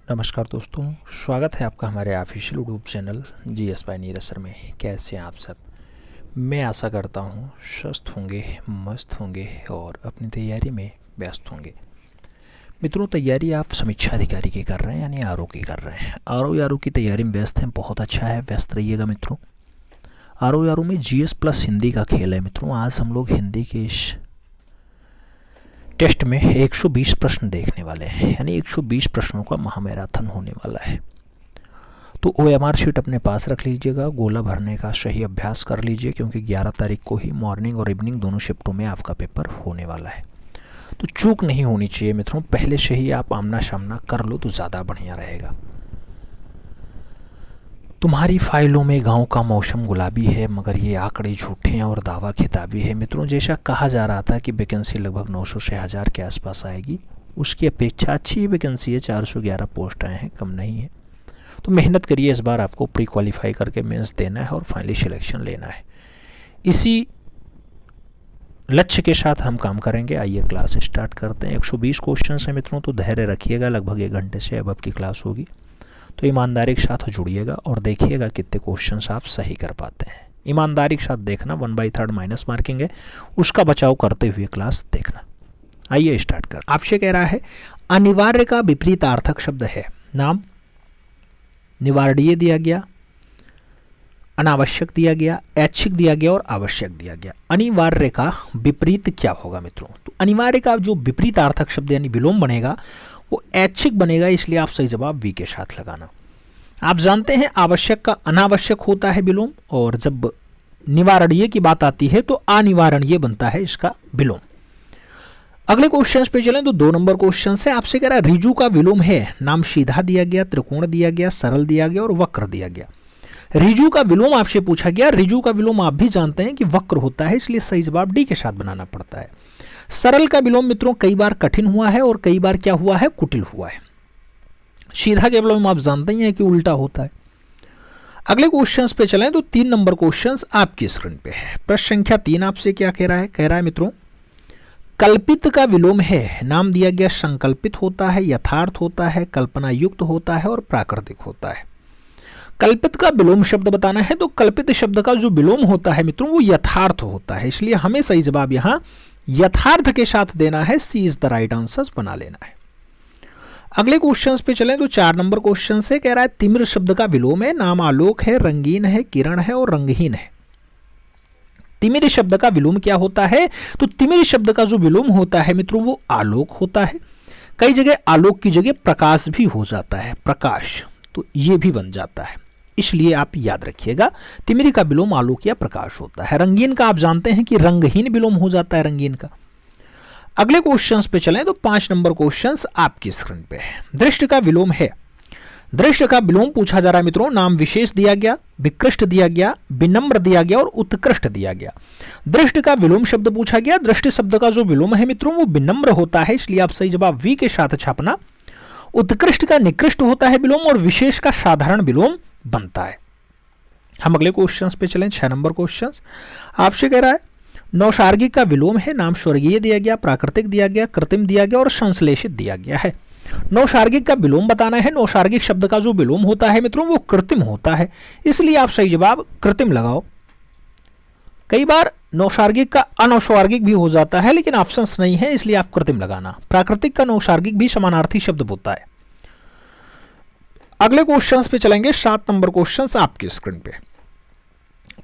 नमस्कार दोस्तों, स्वागत है आपका हमारे official YouTube channel GS Pioneer sir में। कैसे हैं आप सब? मैं आशा करता हूँ स्वस्थ होंगे, मस्त होंगे और अपनी तैयारी में व्यस्त होंगे। मित्रों, तैयारी आप समीक्षा अधिकारी की कर रहे हैं यानी आरओ की कर रहे हैं। आरओ की तैयारी में व्यस्त हैं, बहुत अच्छा है, व्यस्त रहिएगा मित्रों। आरओ में जीएस प्लस हिंदी का खेल है मित्रों। आज हम लोग हिंदी के इस टेस्ट में 120 प्रश्न देखने वाले हैं, यानी 120 प्रश्नों का महामैराथन होने वाला है। तो ओएमआर शीट अपने पास रख लीजिएगा, गोला भरने का सही अभ्यास कर लीजिए, क्योंकि 11 तारीख को ही मॉर्निंग और इवनिंग दोनों शिफ्टों में आपका पेपर होने वाला है। तो चूक नहीं होनी चाहिए मित्रों, पहले से ही आप आमना सामना कर लो तो ज़्यादा बढ़िया रहेगा। तुम्हारी फाइलों में गांव का मौसम गुलाबी है, मगर ये आंकड़े झूठे हैं और दावा खिताबी है। मित्रों, जैसा कहा जा रहा था कि वैकेंसी लगभग 900 से 1000 के आसपास आएगी, उसकी अपेक्षा अच्छी वैकेंसी है। 411 पोस्ट आए हैं, कम नहीं है। तो मेहनत करिए, इस बार आपको प्री क्वालिफाई करके मेंस देना है और फाइनली सिलेक्शन लेना है। इसी लक्ष्य के साथ हम काम करेंगे। आइए क्लास स्टार्ट करते हैं। 120 क्वेश्चन हैं मित्रों, तो धैर्य रखिएगा। लगभग 1 घंटे से अबव की क्लास होगी, तो ईमानदारी के साथ जुड़िएगा और देखिएगा कितने क्वेश्चंस आप सही कर पाते हैं। ईमानदारी के साथ देखना, 1/3 माइनस मार्किंग है, उसका बचाव करते हुए क्लास देखना। आइए स्टार्ट कर। आपसे कह रहा है अनिवार्य का विपरीतार्थक शब्द है। नाम निवारणीय दिया गया, अनावश्यक दिया गया, ऐच्छिक दिया गया और आवश्यक दिया गया। अनिवार्य का विपरीत क्या होगा मित्रों? तो अनिवार्य का जो विपरीतार्थक शब्द यानी विलोम बनेगा वो ऐच्छिक बनेगा, इसलिए आप सही जवाब वी के साथ लगाना। आप जानते हैं आवश्यक का अनावश्यक होता है विलोम, और जब निवारणीय की बात आती है तो अनिवारणीय बनता है इसका विलोम। अगले क्वेश्चन पे चलें तो 2 नंबर क्वेश्चन से आपसे कह रहा है रिजु का विलोम है। नाम सीधा दिया गया, त्रिकोण दिया गया, सरल दिया गया और वक्र दिया गया। रिजु का विलोम आपसे पूछा गया। रिजु का विलोम आप भी जानते हैं कि वक्र होता है, इसलिए सही जवाब डी के साथ बनाना पड़ता है। सरल का विलोम मित्रों कई बार कठिन हुआ है और कई बार क्या हुआ है, कुटिल हुआ है। सीधा के विलोम आप जानते ही हैं कि उल्टा होता है। अगले क्वेश्चंस पे चलें तो 3 नंबर क्वेश्चंस आपकी स्क्रीन पे है। प्रश्न संख्या 3 आपसे क्या कह रहा है? कह रहा है मित्रों कल्पित का विलोम है। नाम दिया गया संकल्पित होता है, यथार्थ होता है, कल्पना युक्त होता है और प्राकृतिक होता है। कल्पित का विलोम शब्द बताना है, तो कल्पित शब्द का जो विलोम होता है मित्रों वो यथार्थ होता है, इसलिए हमें सही जवाब यहां यथार्थ के साथ देना है। सी इज द राइट आंसर बना लेना है। अगले क्वेश्चन पे चलें तो 4 नंबर क्वेश्चन से कह रहा है तिमिर शब्द का विलोम है। नाम आलोक है, रंगीन है, किरण है और रंगहीन है। तिमिर शब्द का विलोम क्या होता है? तो तिमिर शब्द का जो विलोम होता है मित्रों वो आलोक होता है। कई जगह आलोक की जगह प्रकाश भी हो जाता है, प्रकाश, तो ये भी बन जाता है, इसलिए आप याद रखिएगा तिमिर का विलोम आलोक या प्रकाश होता है। रंगीन का आप जानते हैं कि रंगहीन विलोम हो जाता है रंगीन का। अगले क्वेश्चंस पे चलें तो 5 नंबर क्वेश्चंस आपकी स्क्रीन पे है। दृष्ट का विलोम है। दृष्ट का विलोम पूछा जा रहा है मित्रों। नाम विशेष दिया गया, विकृष्ट दिया गया, विनम्र दिया गया और उत्कृष्ट दिया गया। दृष्ट का विलोम शब्द पूछा गया। दृष्ट शब्द का जो विलोम है मित्रों वो विनम्र होता है, इसलिए आप सही जवाब वी के साथ छापना। उत्कृष्ट का निकृष्ट होता है विलोम और विशेष का साधारण विलोम बनता है। हम अगले क्वेश्चंस पे चलें। 6 नंबर क्वेश्चंस आपसे कह रहा है नौसार्गिक का विलोम है। नाम स्वर्गीय दिया गया, प्राकृतिक दिया गया, कृत्रिम दिया गया और संश्लेषित दिया गया है। नौसार्गिक का विलोम बताना है। नौसार्गिक शब्द का जो विलोम होता है मित्रों वो कृत्रिम होता है, इसलिए आप सही जवाब कृत्रिम लगाओ। कई बार नौसार्गिक का अनौसार्गिक भी हो जाता है, लेकिन ऑप्शंस नहीं है, इसलिए आप कृत्रिम लगाना। प्राकृतिक का नौसार्गिक भी समानार्थी शब्द होता है। अगले क्वेश्चंस पे चलेंगे। 7 नंबर क्वेश्चंस आपकी स्क्रीन पे।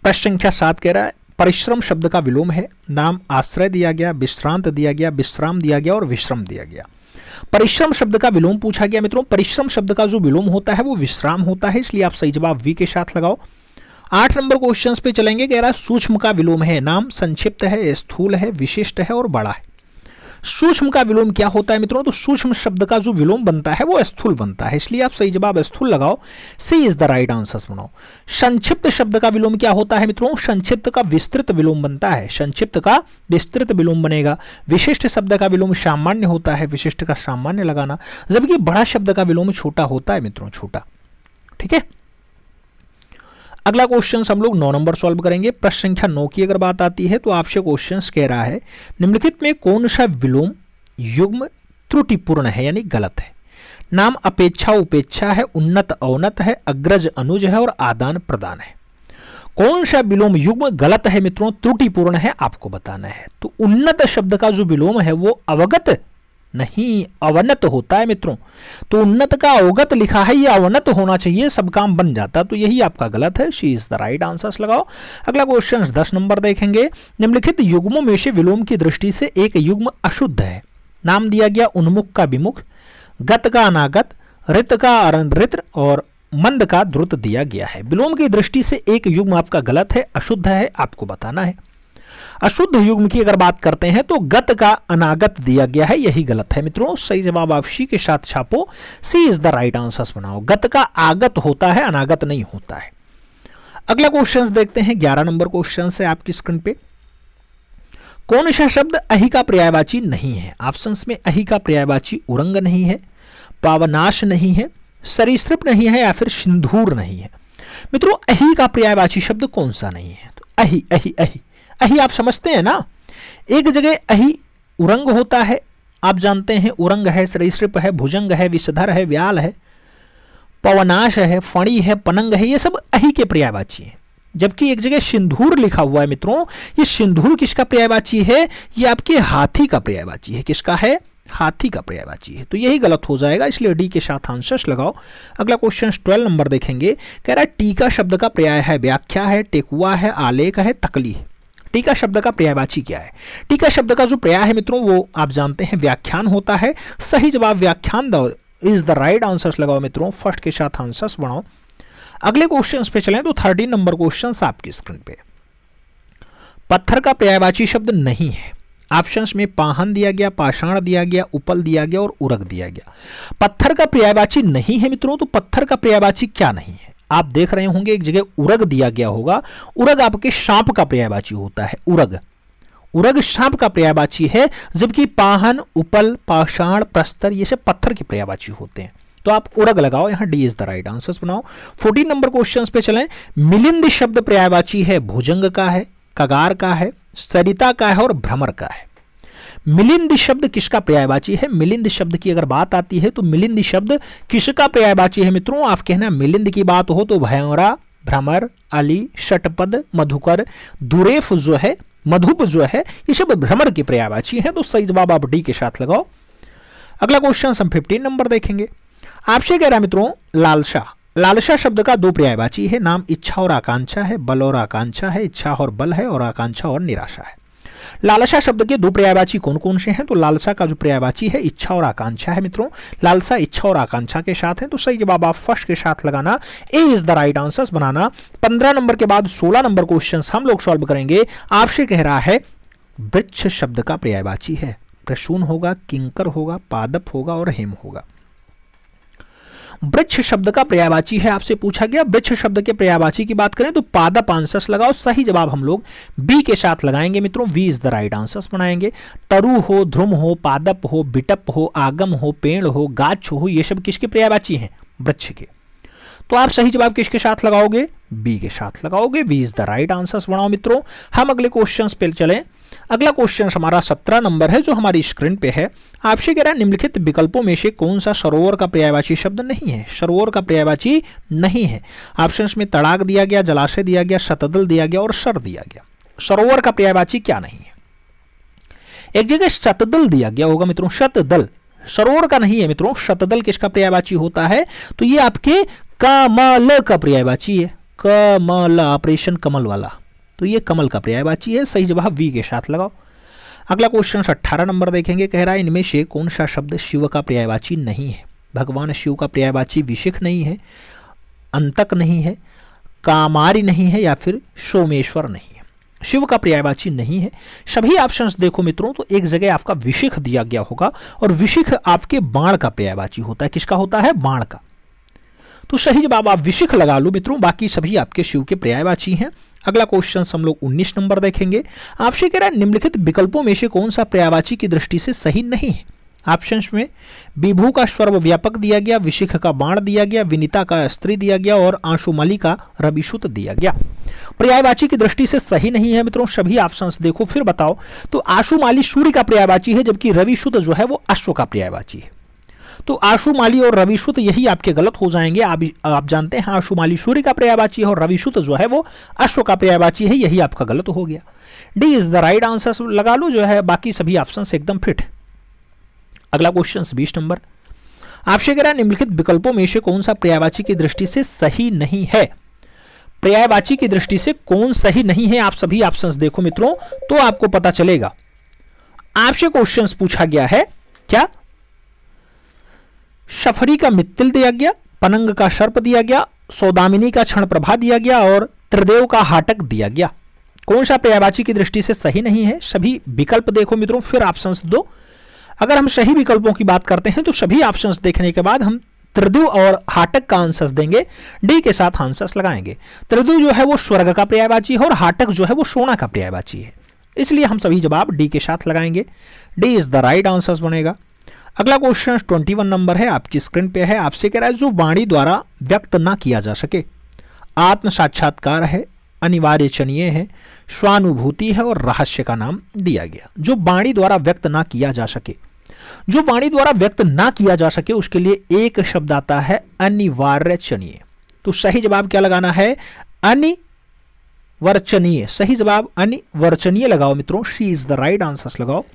प्रश्न संख्या 7 कह रहा है परिश्रम शब्द का विलोम है। नाम आश्रय दिया गया, विश्रांत दिया गया, विश्राम दिया गया और विश्रम दिया गया। परिश्रम शब्द का विलोम पूछा गया मित्रों। परिश्रम शब्द का जो विलोम होता है वो विश्राम होता है, इसलिए आप सही जवाब वी के साथ लगाओ। 8 नंबर क्वेश्चंस पे चलेंगे। कह रहा है सूक्ष्म का विलोम है। नाम संक्षिप्त है, स्थूल है, विशिष्ट है और बड़ा है। सूक्ष्म का विलोम क्या होता है मित्रों? तो सूक्ष्म शब्द का जो विलोम बनता है वो स्थूल बनता है, इसलिए आप सही जवाब स्थूल लगाओ। सी इज द राइट आंसर बनाओ। संक्षिप्त शब्द का विलोम क्या होता है मित्रों? संक्षिप्त का विस्तृत विलोम बनता है, संक्षिप्त का विस्तृत विलोम बनेगा। विशिष्ट शब्द का विलोम सामान्य होता है, विशिष्ट का सामान्य लगाना, जबकि बड़ा शब्द का विलोम छोटा होता है मित्रों, छोटा। ठीक है। अगला क्वेश्चन हम लोग 9 नंबर सॉल्व करेंगे। प्रश्न संख्या 9 की अगर बात आती है तो आपसे क्वेश्चन कह रहा है निम्नलिखित में कौन सा विलोम युग्म त्रुटिपूर्ण है यानी गलत है। नाम अपेक्षा उपेक्षा है, उन्नत अवनत है, अग्रज अनुज है और आदान प्रदान है। कौन सा विलोम युग्म गलत है मित्रों, त्रुटिपूर्ण है, आपको बताना है। तो उन्नत शब्द का जो विलोम है वो अवगत नहीं, अवनत होता है मित्रों। तो उन्नत का अवगत लिखा है, ये अवनत होना चाहिए, सब काम बन जाता। तो यही आपका गलत है, she is the right answer लगाओ। अगला क्वेश्चन 10 नंबर देखेंगे। निम्नलिखित युग्मों में से विलोम की दृष्टि से एक युग्म अशुद्ध है। नाम दिया गया उन्मुख का विमुख, गत का अनागत, ऋत का अनऋत और मंद का द्रुत दिया गया है। विलोम की दृष्टि से एक युग्म आपका गलत है, अशुद्ध है, आपको बताना है। अशुद्ध युग्म की अगर बात करते हैं तो गत का अनागत दिया गया है, यही गलत है मित्रों। सही जवाब आप सी के साथ छापो, सी इज द राइट आंसर बनाओ। गत का आगत होता है, अनागत नहीं होता है। अगला क्वेश्चन देखते हैं, 11 नंबर क्वेश्चन है आपकी स्क्रीन पे। कौन सा शब्द अहि का पर्यायवाची नहीं है? ऑप्शंस में अहि का पर्यायवाची उरंग नहीं है, पावनाश नहीं है, सरीसृप नहीं है या फिर सिंदूर नहीं है। मित्रों अहि का पर्यायवाची शब्द कौन सा नहीं है? तो अहि अहि अहि अहि आप समझते हैं ना, एक जगह अहि उरंग होता है, आप जानते हैं उरंग है, सरीसृप है, भुजंग है, विषधर है, व्याल है, पवनाश है, फणी है, पनंग है, ये सब अहि के पर्यायवाची हैं। जबकि एक जगह सिंदूर लिखा हुआ है मित्रों, ये सिंदूर किसका पर्यायवाची है? ये आपके हाथी का पर्यायवाची है। किसका है? हाथी का पर्यायवाची है। तो यही गलत हो जाएगा, इसलिए डी के साथ आंसर्स लगाओ। अगला क्वेश्चन 12 नंबर देखेंगे। कह रहा है टीका शब्द का पर्याय है व्याख्या है, टेकुआ है, आलेख है, तकली है। टीका शब्द का पर्यायवाची क्या है? टीका शब्द का जो पर्याय है मित्रों वो आप जानते हैं व्याख्यान होता है। सही जवाब व्याख्यान इज द राइट आंसर्स लगाओ मित्रों, फर्स्ट के साथ आंसर्स बनाओ। अगले क्वेश्चन पे चलें तो 13 नंबर क्वेश्चन आपकी स्क्रीन पे। पत्थर का पर्यायवाची शब्द नहीं है। ऑप्शंस में पाहन दिया गया, पाषाण दिया गया, उपल दिया गया और उरग दिया गया। पत्थर का पर्यायवाची नहीं है मित्रों, तो पत्थर का पर्यायवाची क्या नहीं है? आप देख रहे होंगे एक जगह उरग दिया गया होगा। उरग आपके सांप का पर्यायवाची होता है। उरग उरग सांप का पर्यायवाची है, जबकि पाहन, उपल, पाषाण, प्रस्तर ये सब पत्थर के पर्यायवाची होते हैं। तो आप उरग लगाओ, यहां D is the right answer बनाओ। 14 नंबर क्वेश्चन पे चलें। मिलिंद शब्द पर्यायवाची है, भुजंग का है, कगार का है, सरिता का है और भ्रमर का है। मिलिंद शब्द किसका पर्यायवाची है? मिलिंद शब्द की अगर बात आती है तो मिलिंद शब्द किसका पर्यायवाची है मित्रों? आप कहना मिलिंद की बात हो तो भयंरा, भ्रमर, अली, षटपद, मधुकर, दुरेफ जो है, मधुप जो है, ये सब भ्रमर की पर्यायवाची है। तो सही जवाब आप डी के साथ लगाओ। अगला क्वेश्चन हम 15 नंबर देखेंगे। आपसे कह रहा है मित्रों लालसा। लालसा शब्द का दो पर्यायवाची है। नाम इच्छा और आकांक्षा है, बल और आकांक्षा है, इच्छा और बल है और आकांक्षा और निराशा है। लालसा शब्द के दो पर्यायवाची कौन कौन से हैं? तो लालसा का जो पर्यायवाची है इच्छा और आकांक्षा है मित्रों। लालसा इच्छा और आकांक्षा के साथ है। तो सही जवाब आप फर्स्ट के साथ लगाना, A is the right answer बनाना। 15 नंबर के बाद 16 नंबर क्वेश्चन हम लोग सॉल्व करेंगे। आपसे कह रहा है वृक्ष शब्द का पर्यायवाची है। प्रसून होगा, किंकर होगा, पादप होगा और हेम होगा। वृक्ष शब्द का पर्यायवाची है, आपसे पूछा गया। वृक्ष शब्द के पर्यायवाची की बात करें तो पादप आंसर्स लगाओ। सही जवाब हम लोग बी के साथ लगाएंगे मित्रों, B is the right answers बनाएंगे। तरु हो, ध्रुम हो, पादप हो, बिटप हो, आगम हो, पेड़ हो, गाछ हो, ये सब किसके पर्यायवाची हैं? वृक्ष के। तो आप सही जवाब किसके साथ लगाओगे? बी के साथ लगाओगे। B is the right answers बनाओ मित्रों। हम अगले क्वेश्चन पे चलें। अगला क्वेश्चन हमारा 17 नंबर है जो हमारी स्क्रीन पे है। आपसे कह रहा है निम्नलिखित विकल्पों में से कौन सा सरोवर का पर्यायवाची शब्द नहीं है? सरोवर का पर्यायवाची नहीं है। ऑप्शंस में तड़ाक दिया गया, जलाशय दिया गया, शतदल दिया गया और सर दिया गया। सरोवर का पर्यायवाची क्या नहीं है? एक जगह शतदल दिया गया होगा मित्रों, शतदल सरोवर का नहीं है मित्रों। शतदल किसका पर्यायवाची होता है? तो ये आपके कमल का पर्यायवाची है। कमल, ऑपरेशन कमल वाला, तो ये कमल का पर्यायवाची है। सही जवाब वी के साथ लगाओ। अगला क्वेश्चन 18 नंबर देखेंगे। कह रहा है इनमें से कौन सा शब्द शिव का पर्यायवाची नहीं है? भगवान शिव का पर्यायवाची विशिख नहीं है, अंतक नहीं है, कामारी नहीं है या फिर सोमेश्वर नहीं है। शिव का पर्यायवाची नहीं है। सभी ऑप्शंस देखो मित्रों तो एक जगह आपका विशिख दिया गया होगा और विशिख आपके बाण का पर्यायवाची होता है। किसका होता है? बाण का। तो सही जवाब आप विशिख लगा लो मित्रों, बाकी सभी आपके शिव के पर्यायवाची हैं। अगला क्वेश्चन हम लोग 19 नंबर देखेंगे। आपसे कह रहा है निम्नलिखित विकल्पों में से कौन सा पर्यायवाची की दृष्टि से सही नहीं है? ऑप्शंस में विभू का सर्वव्यापक दिया गया, विशिख का बाण दिया गया, विनीता का स्त्री दिया गया और आंशुमाली का रविशुत दिया गया। पर्यायवाची की दृष्टि से सही नहीं है मित्रों। सभी ऑप्शंस देखो फिर बताओ। तो आंशुमाली सूर्य का पर्यायवाची है, जबकि रविशुत जो है वो अश्व का पर्यायवाची है। तो आशुमाली और रविशुत यही आपके गलत हो जाएंगे। आप जानते हैं आशुमाली सूर्य का पर्यायवाची है और रविशुत जो है वो अश्व का पर्यायवाची है, यही आपका गलत हो गया। D is the right answer लगा लो जो है, बाकी सभी ऑप्शन एकदम फिट। अगला क्वेश्चन 20 नंबर, आपसे कह रहा है निम्नलिखित विकल्पों में से कौन सा पर्यायवाची की दृष्टि से सही नहीं है। पर्यायवाची की दृष्टि से कौन सही नहीं है, आप सभी ऑप्शंस देखो मित्रों तो आपको पता चलेगा। आपसे क्वेश्चंस पूछा गया है क्या, शफरी का मित्तिल दिया गया, पनंग का सर्प दिया गया, सौदामिनी का क्षण प्रभा दिया गया और त्रिदेव का हाटक दिया गया। कौन सा पर्यायवाची की दृष्टि से सही नहीं है, सभी विकल्प देखो मित्रों फिर ऑप्शंस दो। अगर हम सही विकल्पों की बात करते हैं तो सभी ऑप्शंस देखने के बाद हम त्रिदेव और हाटक का आंसर्स देंगे, डी के साथ आंसर्स लगाएंगे। त्रिदेव जो है वो स्वर्ग का पर्यायवाची है और हाटक जो है वो सोना का पर्यायवाची है, इसलिए हम सभी जवाब डी के साथ लगाएंगे। D is the right answers बनेगा। अगला क्वेश्चन 21 नंबर है, आपकी स्क्रीन पे है। आपसे कह रहा है जो वाणी द्वारा व्यक्त ना किया जा सके, आत्म साक्षात्कार है, अनिवार्य चनीय है, स्वानुभूति है और रहस्य का नाम दिया गया। जो वाणी द्वारा व्यक्त ना किया जा सके, जो वाणी द्वारा व्यक्त ना किया जा सके उसके लिए एक शब्द आता है अनिवार्यचनीय। तो सही जवाब क्या लगाना है, अनिवर्चनीय। सही जवाब अनिवर्चनीय लगाओ मित्रों, सी इज द राइट आंसर लगाओ।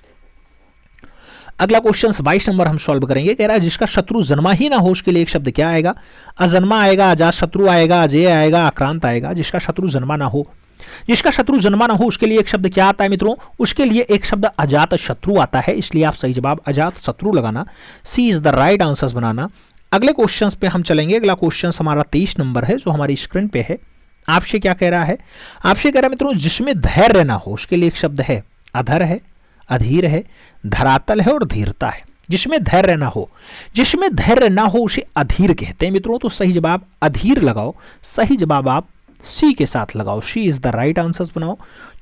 अगला क्वेश्चन 22 नंबर हम सॉल्व करेंगे। कह रहा है जिसका शत्रु जन्मा ही ना हो उसके लिए एक शब्द क्या आएगा, अजन्मा आएगा, अजात शत्रु आएगा, अजय आएगा, आक्रांत आएगा। जिसका शत्रु जन्मा ना हो, जिसका शत्रु जन्मा ना हो उसके लिए एक शब्द क्या आता है मित्रों, उसके लिए एक शब्द अजात शत्रु आता है, इसलिए आप सही जवाब अजात शत्रु लगाना, सी इज द राइट आंसर्स बनाना। अगले क्वेश्चंस पे हम चलेंगे। अगला क्वेश्चन हमारा 23 नंबर है जो हमारी स्क्रीन पे है। आपसे क्या कह रहा है, आपसे कह रहा है मित्रों जिसमें धैर्य ना हो उसके लिए एक शब्द है, अधर है, अधीर है, धरातल है और धीरता है। जिसमें धैर्य ना हो, जिसमें धैर्य ना हो उसे अधीर कहते हैं मित्रों, तो सही जवाब अधीर लगाओ। सही जवाब आप सी के साथ लगाओ, सी इज द राइट आंसर्स बनाओ।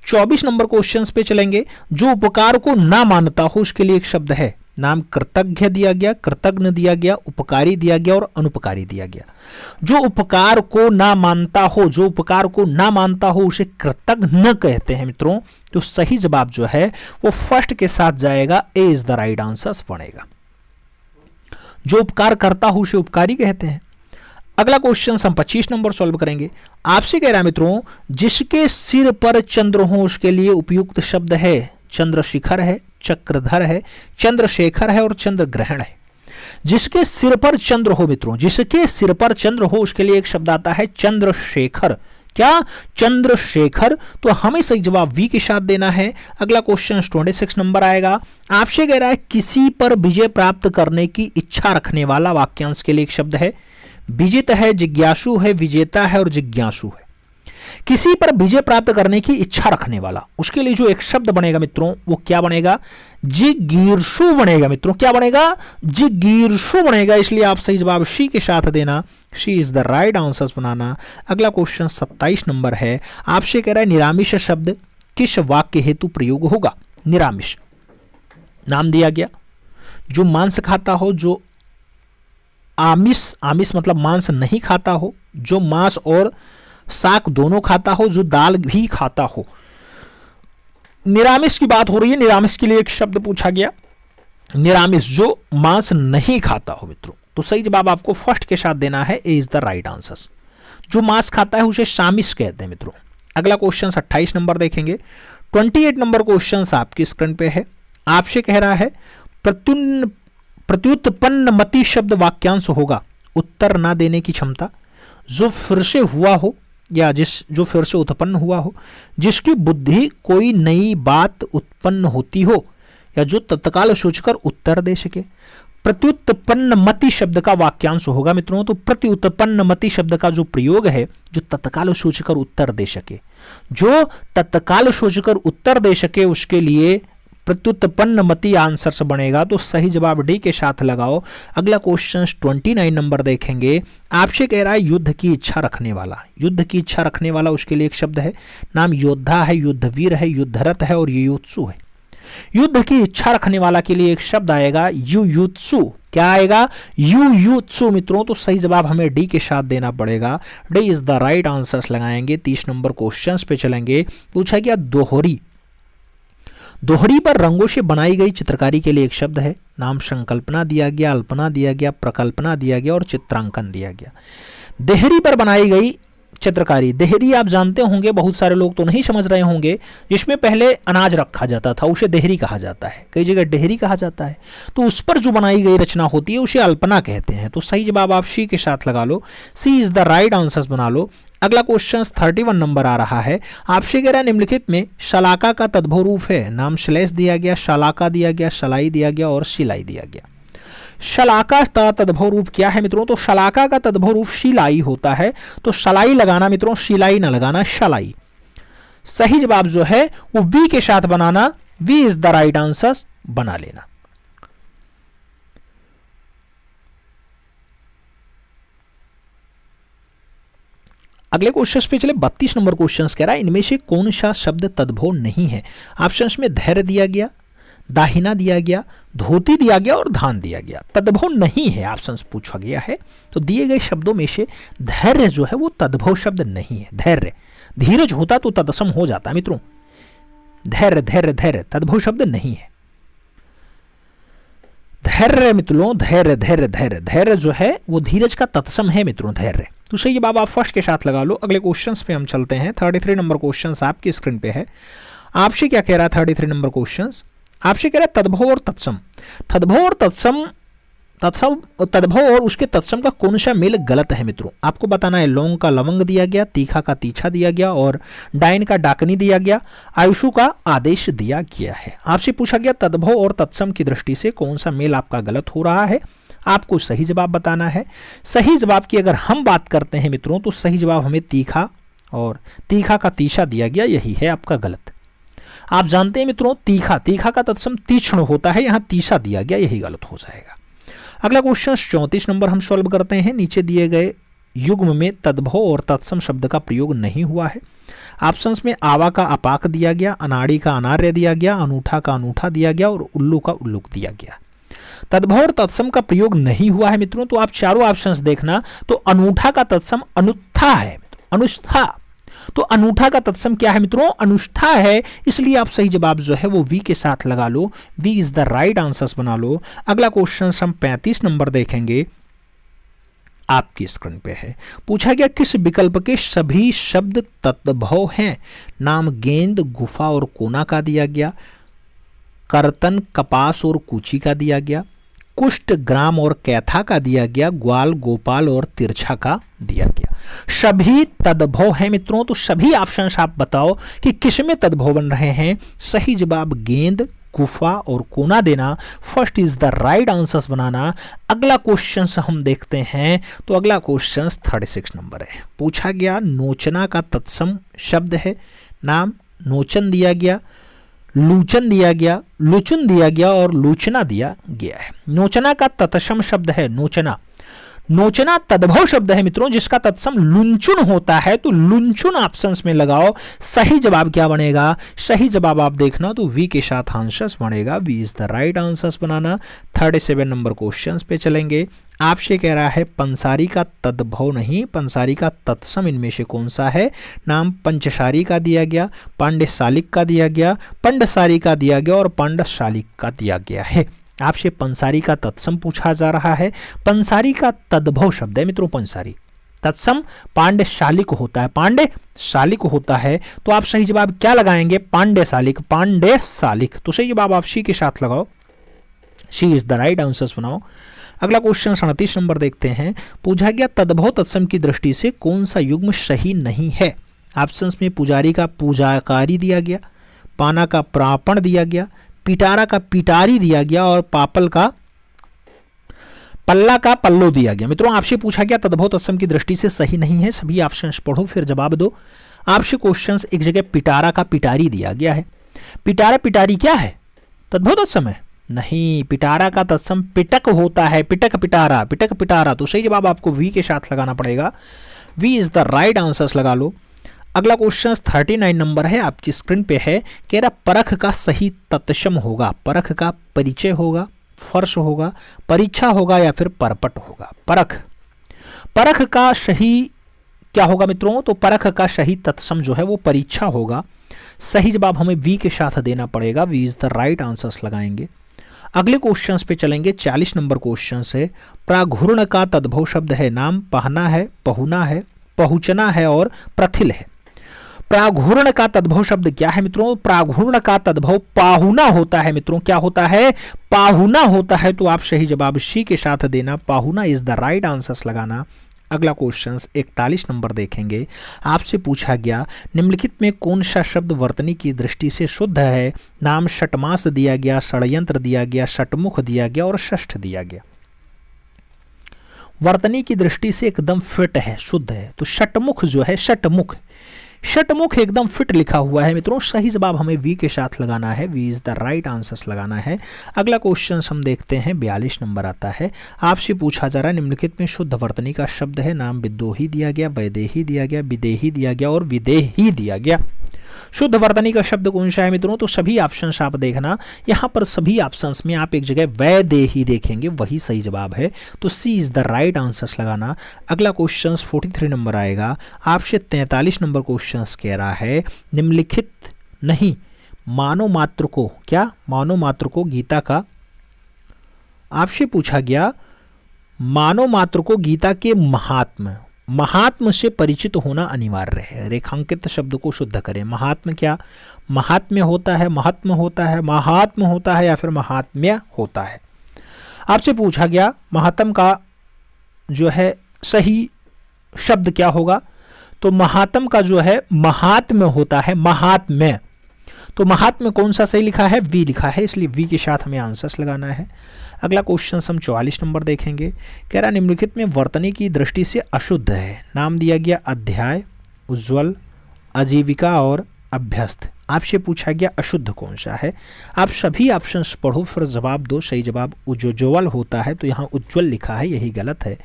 24 नंबर क्वेश्चंस पे चलेंगे। जो उपकार को ना मानता हो उसके लिए एक शब्द है, नाम कृतज्ञ दिया गया, कृतज्ञ दिया गया, उपकारी दिया गया और अनुपकारी दिया गया। जो उपकार को ना मानता हो, जो उपकार को ना मानता हो उसे कृतज्ञ न कहते हैं मित्रों, तो सही जवाब जो है वो फर्स्ट के साथ जाएगा, ए इज द राइट आंसर्स बनेगा। जो उपकार करता हो उसे उपकारी कहते हैं। अगला क्वेश्चन हम 25 नंबर सॉल्व करेंगे। आपसे कह रहा है मित्रों जिसके सिर पर चंद्र हो उसके लिए उपयुक्त शब्द है, चंद्रशिखर है, चक्रधर है, चंद्रशेखर है और चंद्रग्रहण है। जिसके सिर पर चंद्र हो मित्रों, जिसके सिर पर चंद्र हो उसके लिए एक शब्द आता है चंद्रशेखर। क्या, चंद्रशेखर। तो हमें सही जवाब वी के साथ देना है। अगला क्वेश्चन 26 नंबर आएगा। आपसे कह रहा है किसी पर विजय प्राप्त करने की इच्छा रखने वाला वाक्यांश के लिए एक शब्द है, विजित है, जिज्ञासु है, विजेता है और जिज्ञासु है। किसी पर विजय प्राप्त करने की इच्छा रखने वाला, उसके लिए जो एक शब्द बनेगा मित्रों वो क्या बनेगा, जिगीर्षु बनेगा मित्रों। क्या बनेगा, जिगीर्षु बनेगा, इसलिए आप सही जवाब सी के साथ देना, सी इज द राइट आंसर्स बनाना। अगला क्वेश्चन 27 नंबर है। आपसे कह रहा है निरामिष शब्द किस वाक्य हेतु प्रयोग होगा। निरामिष नाम दिया गया, जो मांस खाता हो, जो आमिष, आमिष मतलब मांस नहीं खाता हो, जो मांस और शाक दोनों खाता हो, जो दाल भी खाता हो। निरामिष की बात हो रही है, निरामिष के लिए एक शब्द पूछा गया, निरामिष जो मांस नहीं खाता हो मित्रों, तो सही जवाब आपको फर्स्ट के साथ देना है, ए इज द राइट आंसर। जो मांस खाता है उसे शामिष कहते हैं मित्रों। अगला क्वेश्चन 28 नंबर देखेंगे। 28 नंबर क्वेश्चन आपकी स्क्रीन पे है। आपसे कह रहा है प्रत्युत्पन्न मति शब्द वाक्यांश होगा, उत्तर ना देने की क्षमता, जो फिर से हुआ हो या जो फिर से उत्पन्न हुआ हो, जिसकी बुद्धि कोई नई बात उत्पन्न होती हो या जो तत्काल सोचकर उत्तर दे सके। प्रत्युत्पन्न मति शब्द का वाक्यांश होगा मित्रों, तो प्रत्युत्पन्न मति शब्द का जो प्रयोग है, जो तत्काल सोचकर उत्तर दे सके, जो तत्काल सोचकर उत्तर दे सके उसके लिए प्रत्युत्पन्न मति आंसर से बनेगा, तो सही जवाब डी के साथ लगाओ। अगला क्वेश्चन 29 नंबर देखेंगे। आपसे कह रहा है युद्ध की इच्छा रखने वाला, युद्ध की इच्छा रखने वाला उसके लिए एक शब्द है, नाम योद्धा है, युद्धवीर है, युद्धरत है और युयुत्सु है। युद्ध की इच्छा रखने वाला के लिए एक शब्द आएगा युयुत्सु। क्या आएगा, युयुत्सु मित्रों, तो सही जवाब हमें डी के साथ देना पड़ेगा, D is the right answers लगाएंगे। 30 नंबर क्वेश्चन पे चलेंगे। पूछा गया दोहरी, दोहरी पर रंगों से बनाई गई चित्रकारी के लिए एक शब्द है। नाम संकल्पना दिया गया, अल्पना दिया गया, प्रकल्पना दिया गया और चित्रांकन दिया गया। देहरी पर बनाई गई चित्रकारी, देहरी आप जानते होंगे, बहुत सारे लोग तो नहीं समझ रहे होंगे, जिसमें पहले अनाज रखा जाता था उसे देहरी कहा जाता है, कई जगह डेहरी कहा जाता है। तो उस पर जो बनाई गई रचना होती है उसे अल्पना कहते हैं। तो सही जवाब आप सी के साथ लगा लो, सी इज द राइट आंसर बना लो। अगला क्वेश्चन 31 नंबर आ रहा है, आपसे कह रहा है निम्नलिखित में शलाका का तद्भव रूप है। नाम श्लेष दिया गया, शलाका दिया गया, शलाई दिया गया और शिलाई दिया गया। शलाका का तद्भव रूप क्या है मित्रों? तो शलाका का तद्भव रूप शिलाई होता है। तो शलाई लगाना मित्रों, शिलाई ना लगाना, शलाई। सही जवाब जो है वो वी के साथ बनाना, B is the right answer बना लेना। अगले क्वेश्चन पे चले, 32 नंबर क्वेश्चन कह रहा है इनमें से कौन सा शब्द तद्भव नहीं है? ऑप्शंस में धैर्य दिया गया, दाहिना दिया गया, धोती दिया गया और धान दिया गया। तद्भव नहीं है ऑप्शंस पूछा गया है। तो दिए गए शब्दों में से धैर्य जो है वो तद्भव शब्द नहीं है। धैर्य, धीरज होता तो तत्सम हो जाता मित्रों। धैर्य धैर्य धैर्य तद्भव शब्द नहीं है। धैर्य मित्रों, धैर्य धैर्य धैर्य धैर्य जो है वो धीरज का तत्सम है मित्रों, धैर्य। तो सही जवाब आप फर्स्ट के साथ लगा लो। अगले क्वेश्चंस पे हम चलते हैं। 33 नंबर क्वेश्चंस आपकी स्क्रीन पे है। आपसे क्या कह रहा है 33 नंबर क्वेश्चंस? आपसे कह रहा है तद्भव और तत्सम। तद्भव और तत्सम, तद्भव और उसके तत्सम का कौन सा मेल गलत है मित्रों? आपको बताना है। लौंग का लवंग दिया गया, तीखा का तीछा दिया गया और डायन का डाकनी दिया गया, आयुषु का आदेश दिया गया है। आपसे पूछा गया तद्भव और तत्सम की दृष्टि से कौन सा मेल आपका गलत हो रहा है, आपको सही जवाब बताना है। सही जवाब की अगर हम बात करते हैं मित्रों तो सही जवाब हमें तीखा और तीखा का तीछा दिया गया, यही है आपका गलत। आप जानते हैं मित्रों तीखा, तीखा का तत्सम तीक्ष्ण होता है, यहां तीछा दिया गया, यही गलत हो जाएगा। अगला क्वेश्चन 34 नंबर हम सॉल्व करते हैं। नीचे दिए गए युग्म में तद्भव और तत्सम शब्द का प्रयोग नहीं हुआ है। ऑप्शंस में आवा का अपाक दिया गया, अनाड़ी का अनार्य दिया गया, अनूठा का अनूठा दिया गया और उल्लू का उल्लूक दिया गया। तद्भव और तत्सम का प्रयोग नहीं हुआ है मित्रों। तो आप चारों ऑप्शंस देखना, तो अनूठा का तत्सम अनुत्था है, अनुष्ठा। तो अनूठा का तत्सम क्या है मित्रों? अनुष्ठा है। इसलिए आप सही जवाब जो है वो वी के साथ लगा लो, B is the right answer बना लो। अगला क्वेश्चन हम 35 नंबर देखेंगे, आपकी स्क्रीन पे है। पूछा गया किस विकल्प के सभी शब्द तद्भव हैं? नाम गेंद, गुफा और कोना का दिया गया, कर्तन, कपास और कूची का दिया गया, कुष्ठ, ग्राम और कैथा का दिया गया, ग्वाल, गोपाल और तिरछा का दिया गया। सभी तद्भव हैं मित्रों। तो सभी ऑप्शंस आप बताओ कि किस में तद्भव बन रहे हैं। सही जवाब गेंद, गुफा और कोना देना, first is the right answer बनाना। अगला क्वेश्चन हम देखते हैं। तो अगला क्वेश्चन 36 नंबर है। पूछा गया नोचना का तत्सम शब्द है। नाम नोचन दिया गया, लूचन दिया गया, लुचुन दिया गया और लूचना दिया गया है। नोचना का तत्सम शब्द है नोचना। नोचना तद्भव शब्द है मित्रों, जिसका तत्सम लुंचुन होता है। तो लुंचुन ऑप्शंस में लगाओ। सही जवाब क्या बनेगा? सही जवाब आप देखना तो वी के साथ आंसर्स बनेगा, B is the right answers बनाना। 37 नंबर क्वेश्चन पे चलेंगे। आपसे कह रहा है पंसारी का तद्भव नहीं, पंसारी का तत्सम इनमें से कौन सा है? नाम पंचसारी का दिया गया, पांड्यशालिक का दिया गया, पंडसारी का दिया गया और पांडशालिक का दिया गया है। आपसे पंसारी का तत्सम पूछा जा रहा है। पंसारी का तद्भव शब्द है मित्रों पंसारी। तत्सम पांड्यशालिक होता है, पांड्यशालिक होता है। तो आप सही जवाब क्या लगाएंगे? पांड्यशालिक, पांड्यशालिक। तो सही जवाब आप सी के साथ लगाओ, सी इज द राइट आंसर बनाओ। अगला क्वेश्चन 37 नंबर देखते हैं। पूछा गया तद्भव तत्सम की दृष्टि से कौन सा युग्म सही नहीं है? ऑप्शंस में पुजारी का पूजाकारी दिया गया, पाना का प्रापण दिया गया, पिटारा का पिटारी दिया गया और पापल का पल्ला का पल्लो दिया गया। मित्रों आपसे पूछा गया तद्भव तत्सम की दृष्टि से सही नहीं है। सभी ऑप्शंस पढ़ो फिर जवाब दो। आपसे क्वेश्चंस एक जगह पिटारा का पिटारी दिया गया है। पिटारा पिटारी क्या है? तद्भव तत्सम है? नहीं, पिटारा का तत्सम पिटक होता है, पिटक पिटारा, पिटक पिटारा। तो सही जवाब आपको वी के साथ लगाना पड़ेगा, B is the right answer लगा लो। अगला क्वेश्चन 39 नंबर है, आपकी स्क्रीन पे है। कह रहा परख का सही तत्सम होगा। परख का परिचय होगा, फर्श होगा, परीक्षा होगा या फिर परपट होगा। परख, परख का सही क्या होगा मित्रों? तो परख का सही तत्सम जो है वो परीक्षा होगा। सही जवाब हमें वी के साथ देना पड़ेगा, B is the right answers लगाएंगे। अगले क्वेश्चंस पे चलेंगे। 40 नंबर क्वेश्चन है। प्राघूर्ण का तद्भव शब्द है नाम, पहना है, पहुना है, पहुंचना है और प्रथिल है। प्राघूर्ण का तद्भव शब्द क्या है मित्रों? प्राघूर्ण का तद्भव पाहुना होता है मित्रों। क्या होता है? पाहुना होता है। तो आप सही जवाब सी के साथ देना, पाहुना इज द राइट आंसर्स लगाना। अगला क्वेश्चन 41 नंबर देखेंगे। आपसे पूछा गया निम्नलिखित में कौन सा शब्द वर्तनी की दृष्टि से शुद्ध है? नाम, षटमास दिया गया, षड्यंत्र दिया गया, षटमुख दिया गया और षष्ठ दिया गया। वर्तनी की दृष्टि से एकदम फिट है, शुद्ध है। तो षटमुख जो है, षटमुख, षटमुख एकदम फिट लिखा हुआ है मित्रों। सही जवाब हमें वी के साथ लगाना है, B is the right answers लगाना है। अगला क्वेश्चन हम देखते हैं। 42 नंबर आता है। आपसे पूछा जा रहा है निम्नलिखित में शुद्ध वर्तनी का शब्द है नाम, विद्रोही दिया गया, वैदेही दिया गया, विदेही दिया गया और विदेही दिया गया। शुद्ध वर्तनी का शब्द कौन सा है मित्रों? तो सभी ऑप्शंस आप देखना, यहाँ पर सभी ऑप्शंस में आप एक जगह वैदेही देखेंगे, वही सही जवाब है। तो सी इज द राइट आंसर्स लगाना। अगला क्वेश्चन 43 नंबर आएगा। आपसे 43 नंबर क्वेश्चन कह रहा है निम्नलिखित नहीं मानव मात्र को, क्या मानव मात्र को गीता का, आपसे पूछा गया मानव मात्र को गीता के महात्म से परिचित होना अनिवार्य है। रेखांकित शब्द को शुद्ध करें। महात्म क्या? महात्म्य होता है, महत्म होता है, महात्म होता है या फिर महात्म्य होता है। आपसे पूछा गया महात्म का जो है सही शब्द क्या होगा? तो महात्म का जो है महात्म्य होता है, महात्म्य। तो महात्म्य कौन सा सही लिखा है? वी लिखा है, इसलिए वी के साथ हमें आंसर्स लगाना है। अगला क्वेश्चन हम 44 नंबर देखेंगे। कह रहा निम्नलिखित में वर्तनी की दृष्टि से अशुद्ध है। नाम दिया गया अध्याय, उज्ज्वल, आजीविका और अभ्यस्त। आपसे पूछा गया अशुद्ध कौन सा है? आप सभी ऑप्शंस पढ़ो फिर जवाब दो। सही जवाब उज्ज्वल होता है, तो यहाँ उज्ज्वल लिखा है, यही गलत है।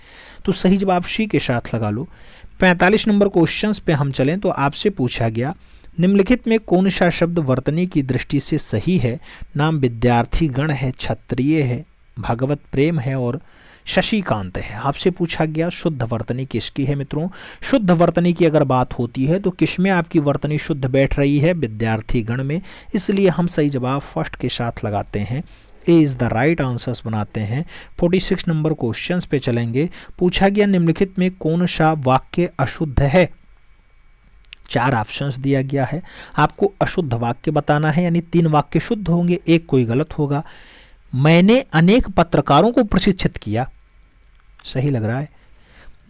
तो सही जवाब सी के साथ लगा लो। 45 नंबर क्वेश्चन पे हम चलें तो आपसे पूछा गया निम्नलिखित में कौन सा शब्द वर्तनी की दृष्टि से सही है? नाम, विद्यार्थी गण है, क्षत्रिय है, भगवत प्रेम है और शशिकांत है। आपसे पूछा गया शुद्ध वर्तनी किसकी है मित्रों? शुद्ध वर्तनी की अगर बात होती है तो किसमें आपकी वर्तनी शुद्ध बैठ रही है? विद्यार्थी गण में। इसलिए हम सही जवाब फर्स्ट के साथ लगाते हैं, A is the right answers बनाते हैं। 46 नंबर क्वेश्चन पे चलेंगे। पूछा गया निम्नलिखित में कौन सा वाक्य अशुद्ध है? 4 ऑप्शंस दिया गया है, आपको अशुद्ध वाक्य बताना है, यानी 3 वाक्य शुद्ध होंगे, एक कोई गलत होगा। मैंने अनेक पत्रकारों को प्रशिक्षित किया, सही लग रहा है।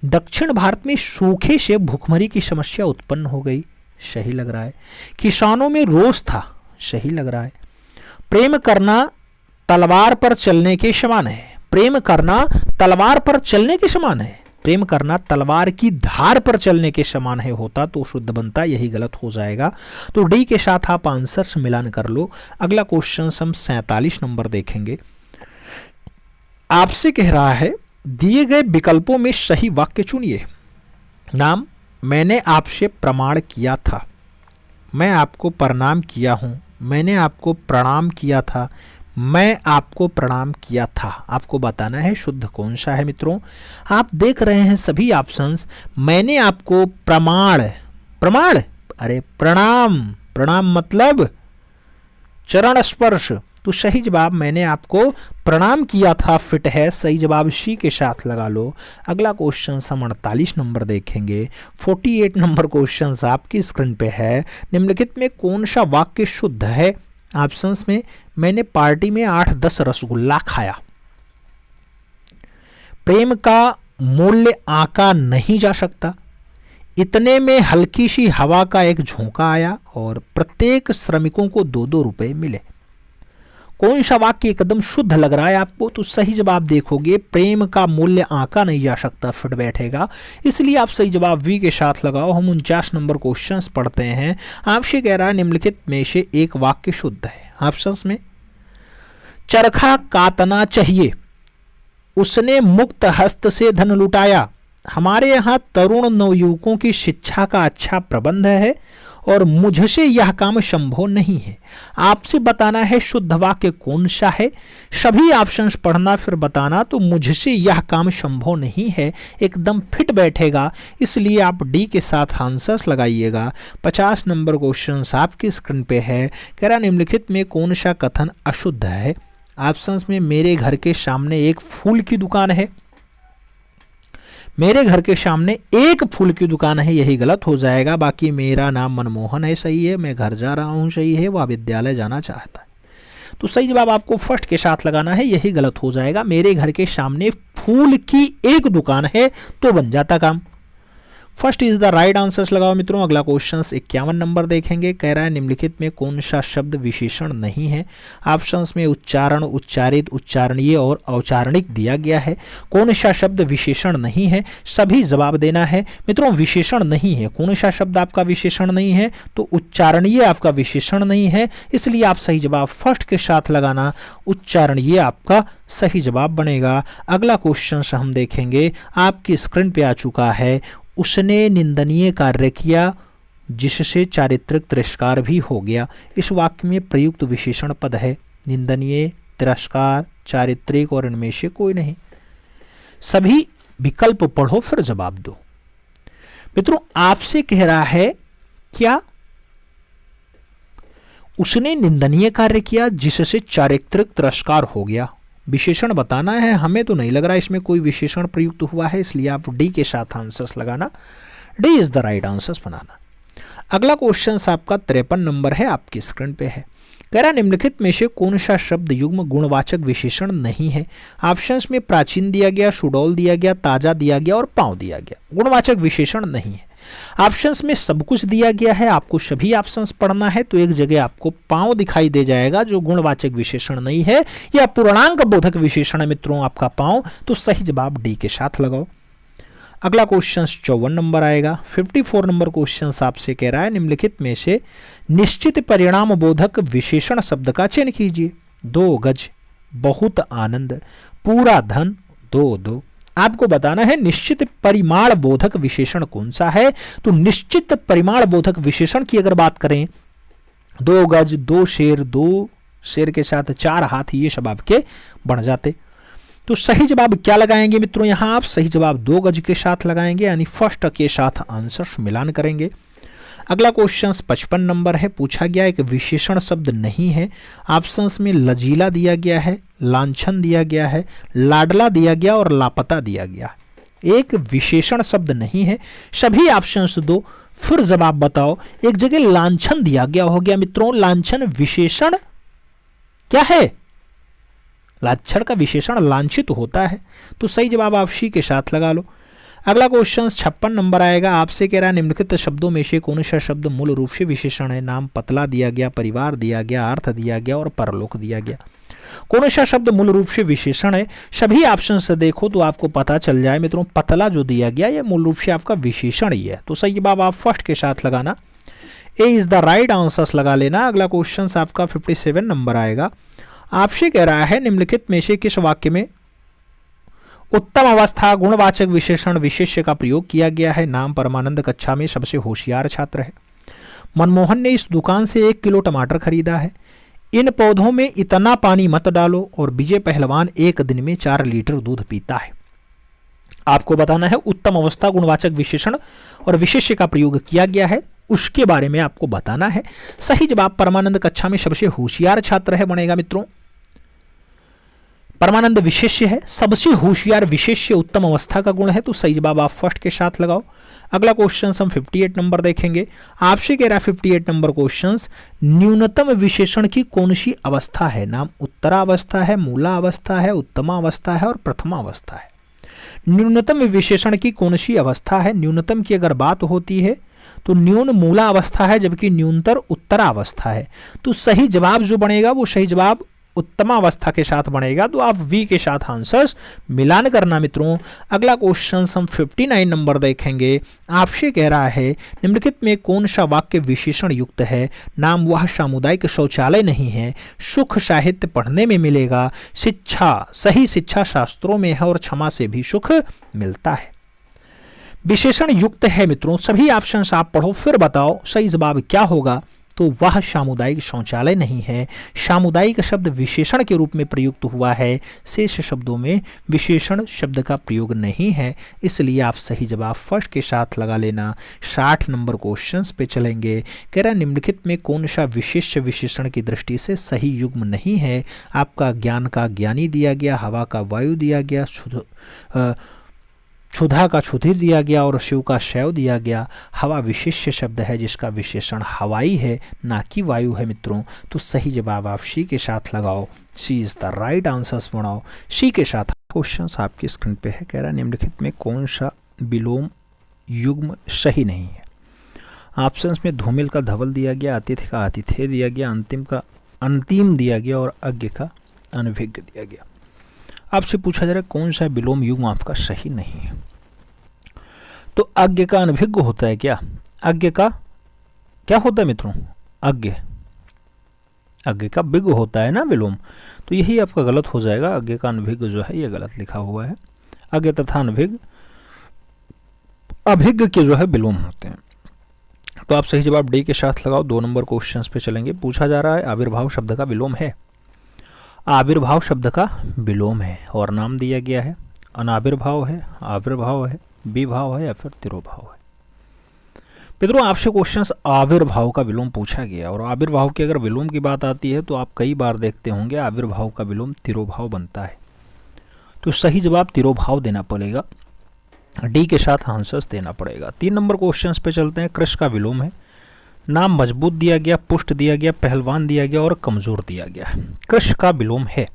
दक्षिण भारत में सूखे से भूखमरी की समस्या उत्पन्न हो गई, सही लग रहा है। किसानों में रोष था, सही लग रहा है। प्रेम करना तलवार पर चलने के समान है। प्रेम करना तलवार पर चलने के समान है। प्रेम करना तलवार की धार पर चलने के समान है होता तो शुद्ध बनता, यही गलत हो जाएगा। तो डी के साथ आप आंसर्स मिलान कर लो। अगला क्वेश्चन हम 47 नंबर देखेंगे। आपसे कह रहा है दिए गए विकल्पों में सही वाक्य चुनिए। नाम, मैंने आपसे प्रमाण किया था, मैं आपको प्रणाम किया हूं, मैंने आपको प्रणाम किया था, मैं आपको प्रणाम किया था। आपको बताना है शुद्ध कौन सा है मित्रों। आप देख रहे हैं सभी ऑप्शंस। मैंने आपको प्रमाण अरे प्रणाम, प्रणाम मतलब चरण स्पर्श। तो सही जवाब मैंने आपको प्रणाम किया था फिट है, सही जवाब सी के साथ लगा लो। अगला क्वेश्चन हम 48 नंबर देखेंगे। 48 नंबर क्वेश्चन आपकी स्क्रीन पे है। निम्नलिखित में कौन सा वाक्य शुद्ध है? ऑप्शंस में मैंने पार्टी में 8-10 रसगुल्ला खाया। प्रेम का मूल्य आंका नहीं जा सकता। इतने में हल्की सी हवा का एक झोंका आया और प्रत्येक श्रमिकों को 2-2 रुपए मिले। कौन सा वाक्य एकदम शुद्ध लग रहा है आपको? तो सही जवाब देखोगे प्रेम का मूल्य आंका नहीं जा सकता फिट बैठेगा, इसलिए आप सही जवाब वी के साथ लगाओ। हम 49 नंबर क्वेश्चंस पढ़ते हैं। आपसे कह रहा है निम्नलिखित में से एक वाक्य शुद्ध है। ऑप्शंस में चरखा काटना चाहिए, उसने मुक्त हस्त से धन लुटाया, हमारे यहाँ तरुण नवयुवकों की शिक्षा का अच्छा प्रबंध है और मुझसे यह काम संभव नहीं है। आपसे बताना है शुद्ध वाक्य कौन सा है। सभी ऑप्शंस पढ़ना फिर बताना। तो मुझसे यह काम संभव नहीं है एकदम फिट बैठेगा, इसलिए आप डी के साथ आंसर्स लगाइएगा। 50 नंबर क्वेश्चन आपकी स्क्रीन पे है। कह रहा निम्नलिखित में कौन सा कथन अशुद्ध है। ऑप्शंस में मेरे घर के सामने एक फूल की दुकान है, मेरे घर के सामने एक फूल की दुकान है, यही गलत हो जाएगा। बाकी मेरा नाम मनमोहन है, सही है। मैं घर जा रहा हूँ, सही है। वह विद्यालय जाना चाहता है। तो सही जवाब आपको फर्स्ट के साथ लगाना है, यही गलत हो जाएगा। मेरे घर के सामने फूल की एक दुकान है तो बन जाता काम। First is the right answers लगाओ मित्रों। अगला क्वेश्चन 51 नंबर देखेंगे। कह रहा है निम्नलिखित में कौन सा शब्द विशेषण नहीं है। ऑप्शंस में उच्चारण, उच्चारित, उच्चारणीय और औचारणिक दिया गया है। कौन सा शब्द विशेषण नहीं है, सभी जवाब देना है मित्रों। विशेषण नहीं है, कौन सा शब्द आपका विशेषण नहीं है, तो उच्चारणीय आपका विशेषण नहीं है, इसलिए आप सही जवाब फर्स्ट के साथ लगाना। उच्चारणीय आपका सही जवाब बनेगा। अगला क्वेश्चन हम देखेंगे, आपकी स्क्रीन पे आ चुका है। उसने निंदनीय कार्य किया जिससे चारित्रिक तिरस्कार भी हो गया। इस वाक्य में प्रयुक्त विशेषण पद है। निंदनीय, तिरस्कार, चारित्रिक और इनमें से कोई नहीं। सभी विकल्प पढ़ो फिर जवाब दो। मित्रों आपसे कह रहा है क्या उसने निंदनीय कार्य किया जिससे चारित्रिक तिरस्कार हो गया। विशेषण बताना है। हमें तो नहीं लग रहा इसमें कोई विशेषण प्रयुक्त हुआ है, इसलिए आप डी के साथ आंसर्स लगाना। D is the right answers बनाना। अगला क्वेश्चन आपका 53 नंबर है, आपकी स्क्रीन पे है। कह रहा निम्नलिखित में से कौन सा शब्द युग्म गुणवाचक विशेषण नहीं है। ऑप्शंस में प्राचीन दिया गया, सुडौल दिया गया, ताजा दिया गया और पांव दिया गया। गुणवाचक विशेषण नहीं है। ऑप्शंस में सब कुछ दिया गया है, आपको सभी ऑप्शंस पढ़ना है। तो एक जगह आपको पांव दिखाई दे जाएगा जो गुणवाचक विशेषण नहीं है, या पूर्णांक बोधक विशेषण है मित्रों आपका पांव। तो सही जवाब डी के साथ लगाओ। अगला क्वेश्चन 54 नंबर आएगा। 54 नंबर क्वेश्चन आपसे कह रहा है निम्नलिखित में से निश्चित परिणाम बोधक विशेषण शब्द का चयन कीजिए। 2 गज, बहुत आनंद, पूरा धन, 2-2। आपको बताना है निश्चित परिमाण बोधक विशेषण कौन सा है। तो निश्चित परिमाण बोधक विशेषण की अगर बात करें, 2 गज, 2 शेर, 2 शेर के साथ 4 हाथी, ये सब आपके बन जाते। तो सही जवाब क्या लगाएंगे मित्रों, यहां आप सही जवाब 2 गज के साथ लगाएंगे, यानी फर्स्ट के साथ आंसर मिलान करेंगे। अगला क्वेश्चन 55 नंबर है। पूछा गया एक विशेषण शब्द नहीं है। ऑप्शंस में लजीला दिया गया है, लांछन दिया गया है, लाडला दिया गया और लापता दिया गया। एक विशेषण शब्द नहीं है, सभी ऑप्शंस दो, फिर जवाब बताओ। एक जगह लांछन दिया गया हो गया मित्रों। लांछन विशेषण क्या है, लाछन का विशेषण लांछित होता है। तो सही जवाब आप सी के साथ लगा लो। अगला क्वेश्चन 56 नंबर आएगा। आपसे कह रहा है निम्नलिखित शब्दों में से कौन सा शब्द मूल रूप से विशेषण है। नाम पतला दिया गया, परिवार दिया गया, अर्थ दिया गया और परलोक दिया गया। कौन सा शब्द मूल रूप से विशेषण है, सभी ऑप्शन से देखो तो आपको पता चल जाए मित्रों। पतला जो दिया गया ये मूल रूप से आपका विशेषण ही है। तो सही जवाब आप फर्स्ट के साथ लगाना। A is the right answers लगा लेना। अगला क्वेश्चन आपका 57 नंबर आएगा। आपसे कह रहा है निम्नलिखित में से किस वाक्य में उत्तम अवस्था गुणवाचक विशेषण विशेष्य का प्रयोग किया गया है। नाम परमानंद कक्षा में सबसे होशियार छात्र है। मनमोहन ने इस दुकान से 1 किलो टमाटर खरीदा है। इन पौधों में इतना पानी मत डालो। और विजय पहलवान 1 दिन में 4 लीटर दूध पीता है। आपको बताना है उत्तम अवस्था गुणवाचक विशेषण और विशेष्य का प्रयोग किया गया है, उसके बारे में आपको बताना है। सही जवाब परमानंद कक्षा में सबसे होशियार छात्र है बनेगा मित्रों। परमानंद विशेष्य है, सबसे होशियार विशेष्य उत्तम अवस्था का गुण है। तो सही जवाब आप फर्स्ट के साथ लगाओ। अगला क्वेश्चन हम 58 नंबर देखेंगे। आपसे कह रहा है 58 नंबर क्वेश्चन न्यूनतम विशेषण की कौन सी अवस्था है। नाम उत्तरावस्था है, मूला अवस्था है, उत्तमा अवस्था है और प्रथमा अवस्था है। न्यूनतम विशेषण की कौन सी अवस्था है। न्यूनतम की अगर बात होती है तो न्यून मूला अवस्था है, जबकि न्यूनतर उत्तरा अवस्था है। तो सही जवाब जो बनेगा वो सही जवाब उत्तमा अवस्था के साथ बनेगा। तो आप वी के साथ आंसर्स मिलान करना मित्रों। अगला क्वेश्चन हम 59 नंबर देखेंगे। आपसे कह रहा है निम्नलिखित में कौन सा वाक्य विशेषण युक्त है। नाम वह सामुदायिक शौचालय नहीं है। सुख साहित्य पढ़ने में मिलेगा। शिक्षा, सही शिक्षा शास्त्रों में है और क्षमा से भी सुख मिलता है। विशेषण युक्त है मित्रों। सभी ऑप्शंस आप पढ़ो फिर बताओ सही जवाब क्या होगा। तो वह सामुदायिक शौचालय नहीं है। सामुदायिक शब्द विशेषण के रूप में प्रयुक्त हुआ है, शेष शब्दों में विशेषण शब्द का प्रयोग नहीं है, इसलिए आप सही जवाब फर्स्ट के साथ लगा लेना। 60 नंबर क्वेश्चंस पे चलेंगे। कह रहा है निम्नलिखित में कौन सा विशेष्य विशेषण की दृष्टि से सही युग्म नहीं है। आपका ज्ञान का ज्ञानी दिया गया, हवा का वायु दिया गया, क्षुधा का क्षुधिर दिया गया और शिव का शैव दिया गया। हवा विशेष्य शब्द है जिसका विशेषण हवाई है, ना कि वायु है मित्रों। तो सही जवाब आप सी के साथ लगाओ। सी इज द राइट आंसर्स बनाओ सी के साथ। क्वेश्चन आपकी स्क्रीन पे है। कह रहा है निम्नलिखित में कौन सा विलोम युग्म सही नहीं है। ऑप्शंस में धूमिल का धवल दिया गया, अतिथि का आतिथ्य दिया गया, अंतिम का अंतिम दिया गया और अज्ञ का अनभिज्ञ दिया गया। आपसे पूछा जा रहा है कौन सा विलोम युग्म आपका सही नहीं है। तो अज्ञ का अनभिज्ञ होता है क्या? अज्ञ का क्या होता है मित्रों? अज्ञ का विज्ञ होता है ना विलोम, तो यही आपका गलत हो जाएगा। अज्ञ का अनभिज्ञ जो है ये गलत लिखा हुआ है। अज्ञ तथा अनभिज्ञ अभिज्ञ के जो है विलोम होते हैं। तो आप सही जवाब डी के साथ लगाओ। 2 नंबर क्वेश्चन पे चलेंगे। पूछा जा रहा है आविर्भाव शब्द का विलोम है। आविर्भाव शब्द का विलोम है और नाम दिया गया है अनाविर्भाव है, आविर्भाव है, विभाव है या फिर तिरोभाव है। मित्रों आपसे क्वेश्चंस आविर्भाव का विलोम पूछा गया और आविर्भाव की अगर विलोम की बात आती है तो आप कई बार देखते होंगे आविर्भाव का विलोम तिरोभाव बनता है। तो सही जवाब तिरोभाव देना पड़ेगा। डी के साथ आंसर्स देना पड़ेगा। 3 नंबर क्वेश्चंस पे चलते हैं। कृष का विलोम है। नाम मजबूत दिया गया, पुष्ट दिया गया, पहलवान दिया गया और कमजोर दिया गया। कृष का विलोम है।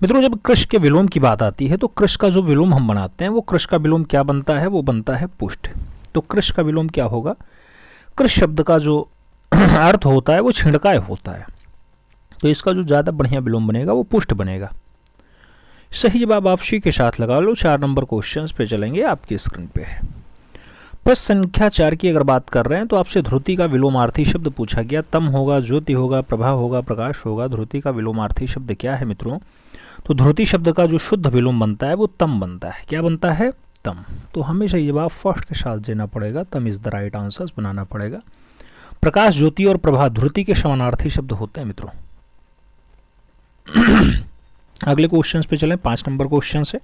मित्रों जब कृष के विलोम की बात आती है तो कृष का जो विलोम हम बनाते हैं वो कृष का विलोम क्या बनता है? वो बनता है पुष्ट। तो कृष का विलोम क्या होगा? कृष शब्द का जो अर्थ होता है वो छिड़काय होता है, तो इसका जो ज़्यादा बढ़िया विलोम बनेगा वो पुष्ट बनेगा। सही जवाब आप सी के साथ लगा लो। 4 नंबर क्वेश्चन पे चलेंगे, आपकी स्क्रीन पे है। प्रश्न संख्या 4 की अगर बात कर रहे हैं तो आपसे ध्रुति का विलोमार्थी शब्द पूछा गया। तम होगा, ज्योति होगा, प्रभा होगा, प्रकाश होगा। ध्रुति का विलोमार्थी शब्द क्या है मित्रों? तो ध्रुति शब्द का जो शुद्ध विलोम बनता है वो तम बनता है। क्या बनता है? तम। तो हमें सही जवाब फर्स्ट के साथ देना पड़ेगा। तम इज द राइट आंसर बनाना पड़ेगा। प्रकाश, ज्योति और प्रभा ध्रुति के समानार्थी शब्द होते हैं मित्रों। अगले क्वेश्चन पे चलें। 5 नंबर क्वेश्चन से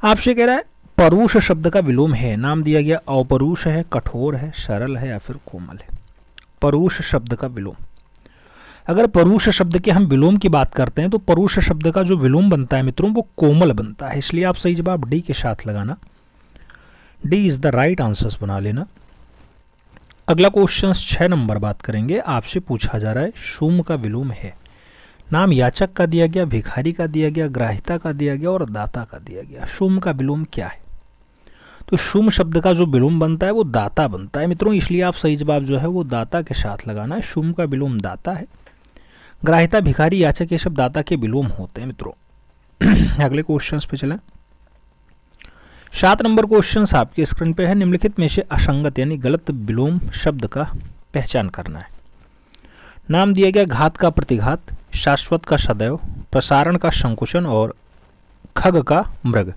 आपसे कह रहा है परुष शब्द का विलोम है। नाम दिया गया अपरुष है, कठोर है, सरल है या फिर कोमल है। परुष शब्द का विलोम। अगर परुष शब्द के हम विलोम की बात करते हैं तो परुष शब्द का जो विलोम बनता है मित्रों वो कोमल बनता है, इसलिए आप सही जवाब डी के साथ लगाना। D is the right answers बना लेना। अगला क्वेश्चन 6 नंबर बात करेंगे। आपसे पूछा जा रहा है शुम का विलोम है। नाम याचक का दिया गया, भिखारी का दिया गया, ग्राहिता का दिया गया और दाता का दिया गया। शुम का विलोम क्या है? तो शुम शब्द का जो विलोम बनता है वो दाता बनता है मित्रों, इसलिए आप सही जवाब जो है वो दाता के साथ लगाना है। शुम का विलोम दाता है। ग्राहिता, भिखारी, याचक ये सब दाता के विलोम होते हैं मित्रों। अगले क्वेश्चन पे चलें। 7 नंबर क्वेश्चन आपकी स्क्रीन पे है। निम्नलिखित में से असंगत यानी गलत विलोम शब्द का पहचान करना है। नाम दिया गया घात का प्रतिघात, शाश्वत का सदैव, प्रसारण का संकुचन और खग का मृग।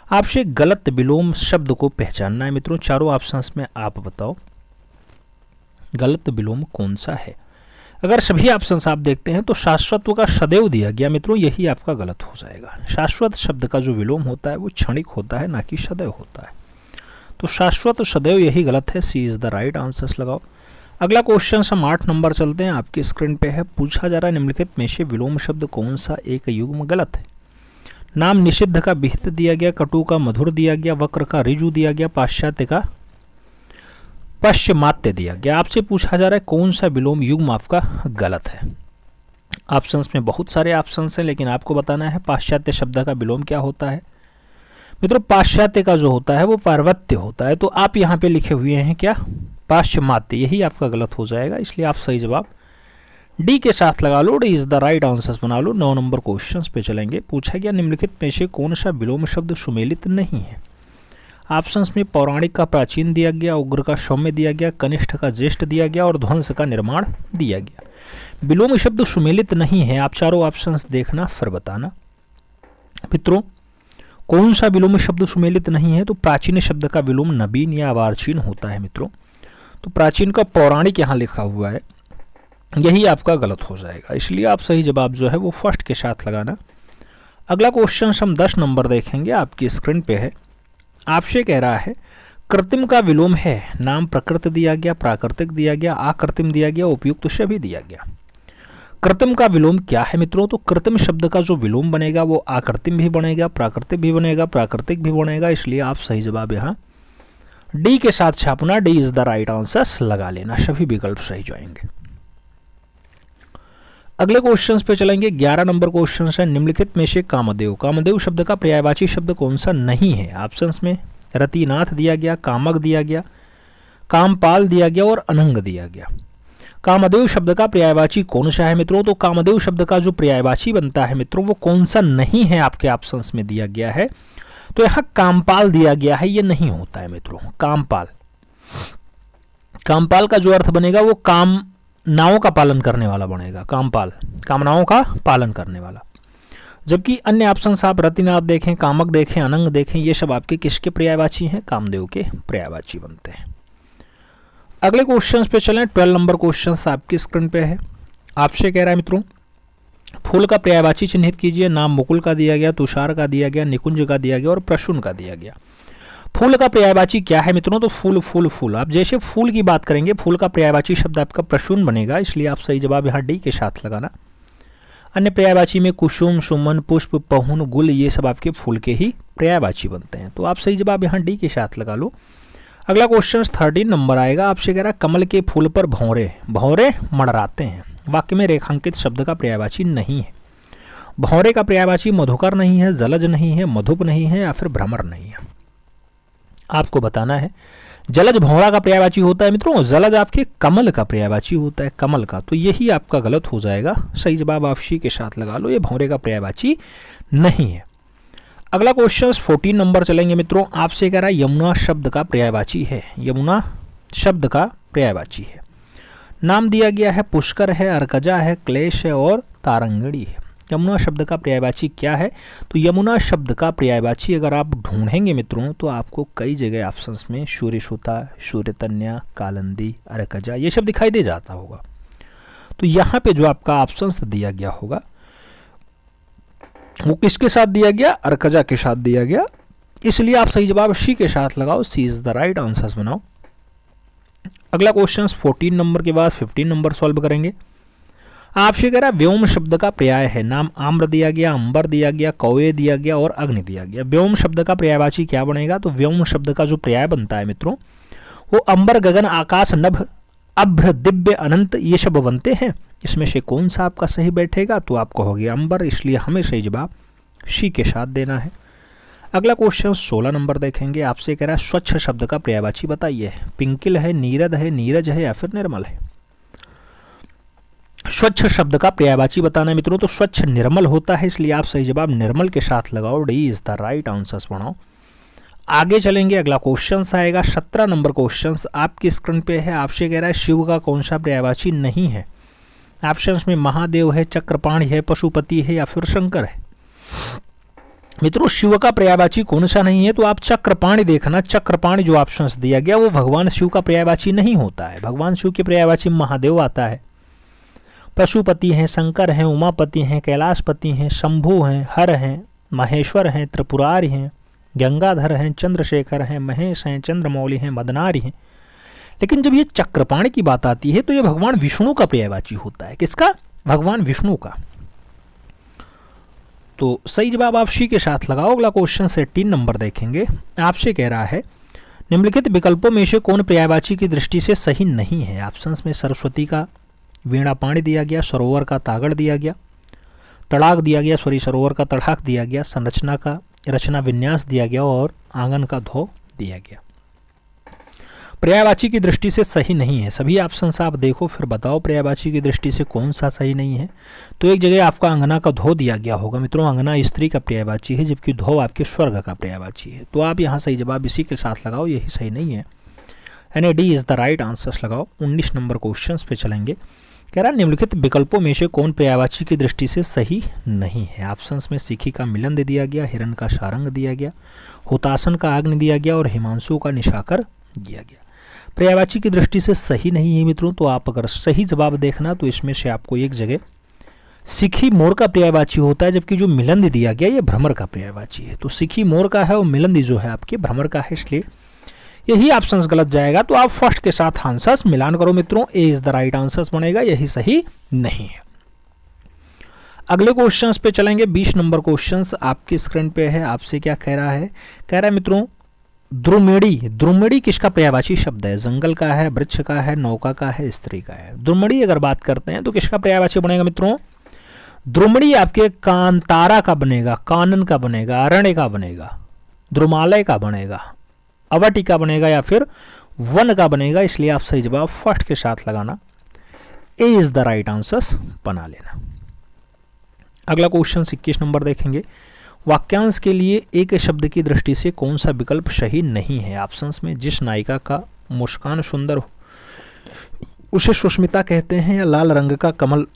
आपसे गलत विलोम शब्द को पहचानना है मित्रों। चारों ऑप्शंस में आप बताओ गलत विलोम कौन सा है। अगर सभी ऑप्शंस आप देखते हैं तो शाश्वत का सदैव दिया गया मित्रों, यही आपका गलत हो जाएगा। शाश्वत शब्द का जो विलोम होता है वो क्षणिक होता है, ना कि सदैव होता है। तो शाश्वत सदैव यही गलत है। सी इज द राइट आंसर्स लगाओ। अगला क्वेश्चन हम 8 नंबर चलते हैं, आपकी स्क्रीन पे है। पूछा जा रहा है निम्नलिखित में से विलोम शब्द कौन सा एक युग्म गलत है। नाम निषिद्ध का विहित दिया गया, कटु का मधुर दिया गया, वक्र का ऋजु दिया गया, पाश्चात्य का पश्चिमात्य दिया गया। आपसे पूछा जा रहा है कौन सा विलोम युग्म आपका गलत है। ऑप्शंस में बहुत सारे ऑप्शंस हैं, लेकिन आपको बताना है पाश्चात्य शब्द का विलोम क्या होता है। मित्रों पाश्चात्य का जो होता है वो पार्वत्य होता है, तो आप यहाँ पे लिखे हुए हैं क्या? पाश्चिमात्य, यही आपका गलत हो जाएगा, इसलिए आप सही जवाब डी के साथ लगा लो। D is the right answers बना लो। 9 नंबर क्वेश्चन पे चलेंगे। पूछा गया निम्नलिखित में से कौन सा विलोम शब्द सुमेलित नहीं है। ऑप्शंस में पौराणिक का प्राचीन दिया गया, उग्र का सौम्य दिया गया, कनिष्ठ का ज्येष्ठ दिया गया और ध्वंस का निर्माण दिया गया। विलोम शब्द सुमेलित नहीं है। आप चारों ऑप्शंस देखना फिर बताना। मित्रों कौन सा विलोम शब्द सुमेलित नहीं है? तो प्राचीन शब्द का विलोम नवीन या अर्वाचीन होता है मित्रों। तो प्राचीन का पौराणिक यहाँ लिखा हुआ है, यही आपका गलत हो जाएगा, इसलिए आप सही जवाब जो है वो फर्स्ट के साथ लगाना। अगला क्वेश्चन हम 10 नंबर देखेंगे, आपकी स्क्रीन पे है। आपसे कह रहा है कृत्रिम का विलोम है, नाम प्रकृत दिया गया, प्राकृतिक दिया गया, आकृत्रिम दिया गया, उपयुक्त सभी दिया गया। कृत्रिम का विलोम क्या है मित्रों? तो कृत्रिम शब्द का जो विलोम बनेगा वो आकृत्रिम भी बनेगा, प्राकृतिक भी बनेगा, प्राकृतिक भी बनेगा, इसलिए आप सही जवाब यहाँ डी के साथ छापना, D is the right answer लगा लेना, सभी विकल्प सही जाएंगे। अगले क्वेश्चंस पे चलेंगे। 11 नंबर क्वेश्चन है, निम्नलिखित में से कामदेव, कामदेव शब्द का पर्यायवाची शब्द कौन सा नहीं है? ऑप्शंस में रतिनाथ दिया गया, कामक दिया गया, कामपाल दिया गया और अनंग दिया गया। कामदेव शब्द का पर्यायवाची कौन सा है मित्रों? तो कामदेव शब्द का जो पर्यायवाची बनता है मित्रों वो कौन सा नहीं है, आपके ऑप्शंस में दिया गया है। तो यहाँ कामपाल दिया गया है, ये नहीं होता है मित्रों। कामपाल, कामपाल का जो अर्थ बनेगा वो कामनाओं का पालन करने वाला बनेगा। कामपाल कामनाओं का पालन करने वाला, जबकि अन्य ऑप्शंस आप रतिनाथ देखें, कामक देखें, अनंग देखें, ये सब आपके किसके पर्यायवाची हैं? कामदेव के पर्यायवाची बनते हैं। अगले क्वेश्चन पे चलें। 12 नंबर क्वेश्चन आपकी स्क्रीन पे है। आपसे कह रहा है मित्रों फूल का पर्यायवाची चिन्हित कीजिए। नाम मुकुल का दिया गया, तुषार का दिया गया, निकुंज का दिया गया और प्रसून का दिया गया। फूल का पर्यायवाची क्या है मित्रों? तो फूल फूल फूल। आप जैसे फूल की बात करेंगे फूल का पर्यायवाची शब्द आपका प्रसून बनेगा, इसलिए आप सही जवाब यहाँ डी के साथ लगाना। अन्य पर्यायवाची में कुसुम, सुमन, पुष्प, पहुन, गुल, ये सब आपके फूल के ही पर्यायवाची बनते हैं, तो आप सही जवाब यहाँ डी के साथ लगा लो। अगला क्वेश्चन 13 नंबर आएगा। आपसे कह रहा है कमल के फूल पर भौरे, भौरे मंडराते हैं, वाक्य में रेखांकित शब्द का पर्यायवाची नहीं है। भौरे का पर्यायवाची मधुकर नहीं है, जलज नहीं है, मधुप नहीं है या फिर भ्रमर नहीं है। आपको बताना है जलज भौरा का पर्यायवाची होता है मित्रों, जलज आपके कमल का पर्यायवाची होता है, कमल का, तो यही आपका गलत हो जाएगा। सही जवाब आप सी के साथ लगा लो, ये भौरे का पर्यायवाची नहीं है। अगला क्वेश्चन 14 नंबर चलेंगे मित्रों। आपसे कह रहा है यमुना शब्द का पर्यायवाची है, यमुना शब्द का पर्यायवाची है। नाम दिया गया है पुष्कर है, अर्कजा है, क्लेश है और तारंगड़ी है। यमुना शब्द का पर्यायवाची क्या है? तो यमुना शब्द का पर्यायवाची अगर आप ढूंढेंगे मित्रों तो आपको कई जगह ऑप्शंस में सूर्यसुता, सूर्यतन्या, कालंदी, अर्कजा ये सब दिखाई दे जाता होगा। तो यहाँ पे जो आपका ऑप्शंस दिया गया होगा वो किसके साथ दिया गया? अर्कजा के साथ दिया गया, इसलिए आप सही जवाब सी के साथ लगाओ, सी इज द राइट आंसर्स बनाओ। अगला क्वेश्चन 14 नंबर के बाद 15 नंबर सॉल्व करेंगे। आपसे कह रहा है व्योम शब्द का पर्याय है। नाम आम्र दिया गया, अंबर दिया गया, कौवे दिया गया और अग्नि दिया गया। व्योम शब्द का पर्यायवाची क्या बनेगा? तो व्योम शब्द का जो पर्याय बनता है मित्रों वो अंबर, गगन, आकाश, नभ, अभ्र, दिव्य, अनंत ये सब बनते हैं। इसमें से कौन सा आपका सही बैठेगा? तो आपको हो गया अंबर, इसलिए हमें सही जवाब सी के साथ देना है। अगला क्वेश्चन 16 नंबर देखेंगे। आपसे कह रहा है स्वच्छ शब्द का पर्यायवाची बताइए। पिंकिल है, नीरद है, नीरज है या फिर निर्मल है। स्वच्छ शब्द का पर्यायवाची बताना है मित्रों, तो स्वच्छ निर्मल होता है, इसलिए आप सही जवाब निर्मल के साथ लगाओ, D is the right answers बनाओ। आगे चलेंगे। अगला क्वेश्चन आएगा 17 नंबर क्वेश्चन आपकी स्क्रीन पे है। आपसे कह रहा है शिव का कौन सा पर्यायवाची नहीं है। ऑप्शंस में महादेव है, चक्रपाणि है, पशुपति है या फिर शंकर है। मित्रों शिव का पर्यायवाची कौन सा नहीं है? तो आप चक्रपाणि देखना, चक्रपाणि जो ऑप्शंस दिया गया वो भगवान शिव का पर्यायवाची नहीं होता है। भगवान शिव के पर्यायवाची महादेव आता है, पशुपति हैं, शंकर हैं, उमापति हैं, कैलाशपति हैं, शंभु हैं, हर हैं, महेश्वर हैं, त्रिपुरारी हैं, गंगाधर हैं, चंद्रशेखर हैं, महेश हैं, चंद्रमौली हैं, मदनारी हैं। लेकिन जब ये चक्रपाणि की बात आती है तो ये भगवान विष्णु का पर्यायवाची होता है। किसका? भगवान विष्णु का। तो सही जवाब आप सी के साथ लगाओ। अगला क्वेश्चन 18 नंबर देखेंगे। आपसे कह रहा है निम्नलिखित विकल्पों में से कौन पर्यायवाची की दृष्टि से सही नहीं है। ऑप्शंस में सरस्वती का वीणा पाणी दिया गया, सरोवर का तागड़ दिया गया, तड़ाक दिया गया, सरोवर का तड़ाक दिया गया, संरचना का रचना विन्यास दिया गया और आंगन का धो दिया गया। पर्यायवाची की दृष्टि से सही नहीं है। सभी ऑप्शंस आप देखो फिर बताओ पर्यायवाची की दृष्टि से कौन सा सही नहीं है। तो एक जगह आपका अंगना का धो दिया गया होगा मित्रों, अंगना स्त्री का पर्यायवाची है जबकि धो आपके स्वर्ग का पर्यायवाची है। तो आप यहाँ सही जवाब इसी के साथ लगाओ, यही सही नहीं है, यानी D is the right answers लगाओ। 19 नंबर क्वेश्चन पे चलेंगे। कह रहा निम्नलिखित विकल्पों में से कौन पर्यायवाची की दृष्टि से सही नहीं है। ऑप्शंस में सीखी का मिलन दे दिया गया, हिरण का सारंग दिया गया, हुतासन का आग्नि दिया गया और हिमांशु का निशाकर दिया गया। पर्यायवाची की दृष्टि से सही नहीं है मित्रों, तो आप अगर सही जवाब देखना तो इसमें से आपको एक जगह सीखी मोर का पर्यायवाची होता है, जबकि जो मिलंदी दिया गया ये भ्रमर का पर्यायवाची है। तो सीखी मोर का है और मिलंदी जो है आपके भ्रमर का है, इसलिए यही ऑप्शन गलत जाएगा। तो आप फर्स्ट के साथ आंसर्स मिलान करो मित्रों, ए इज द राइट आंसर्स बनेगा, यही सही नहीं है। अगले क्वेश्चंस पे चलेंगे। 20 नंबर क्वेश्चंस आपकी स्क्रीन पे है। आपसे क्या कह रहा है? कह रहा है मित्रों द्रुमेड़ी, द्रुमेड़ी किसका पर्यायवाची शब्द है? जंगल का है, वृक्ष का है, नौका का है, स्त्री का है। द्रुमेड़ी अगर बात करते हैं तो किसका पर्यायवाची बनेगा मित्रों? द्रुमड़ी आपके कांतारा का बनेगा, कानन का बनेगा, अरण्य का बनेगा, द्रुमालय का बनेगा, अवटी का बनेगा या फिर वन का बनेगा। इसलिए आप सही जवाब फर्स्ट के साथ लगाना, A is the right answers बना लेना। अगला क्वेश्चन 21 नंबर देखेंगे। वाक्यांश के लिए एक शब्द की दृष्टि से कौन सा विकल्प सही नहीं है? ऑप्शंस में जिस नायिका का मुस्कान सुंदर हो उसे सुष्मिता कहते हैं, या लाल रंग का कमल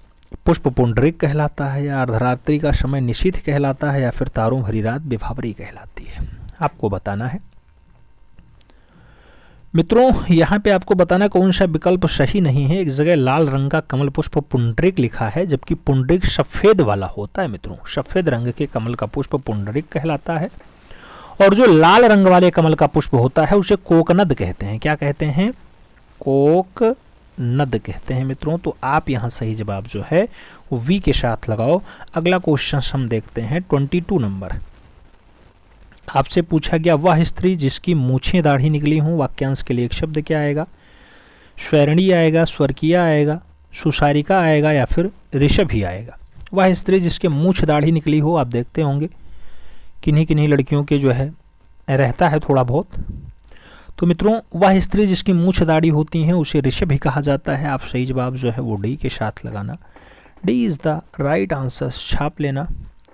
पुष्प पुंडरीक कहलाता है, या अर्धरात्रि का समय निशीथ कहलाता है, या फिर तारों भरी रात विभावरी कहलाती है। आपको बताना है मित्रों, यहाँ पे आपको बताना कौन सा विकल्प सही नहीं है। एक जगह लाल रंग का कमल पुष्प पुंडरीक लिखा है, जबकि पुंडरीक सफेद वाला होता है मित्रों। सफेद रंग के कमल का पुष्प पुंडरीक कहलाता है, और जो लाल रंग वाले कमल का पुष्प होता है उसे कोकनद कहते हैं। क्या कहते हैं? कोकनद कहते हैं मित्रों। तो आप यहाँ सही जवाब जो है वो वी के साथ लगाओ। अगला क्वेश्चन हम देखते हैं 22 नंबर। आपसे पूछा गया वह स्त्री जिसकी मूछें दाढ़ी निकली हों, वाक्यांश के लिए एक शब्द क्या आएगा? स्वैरणी आएगा, स्वर्कीय आएगा, सुसारिका आएगा, या फिर ऋषभ ही आएगा। वह स्त्री जिसके मूछ दाढ़ी निकली हो, आप देखते होंगे किन्हीं किन्हीं लड़कियों के जो है रहता है थोड़ा बहुत। तो मित्रों वह स्त्री जिसकी मूछ दाढ़ी होती हैं उसे ऋषभ ही कहा जाता है। आप सही जवाब जो है वो डी के साथ लगाना, D is the right answer छाप लेना।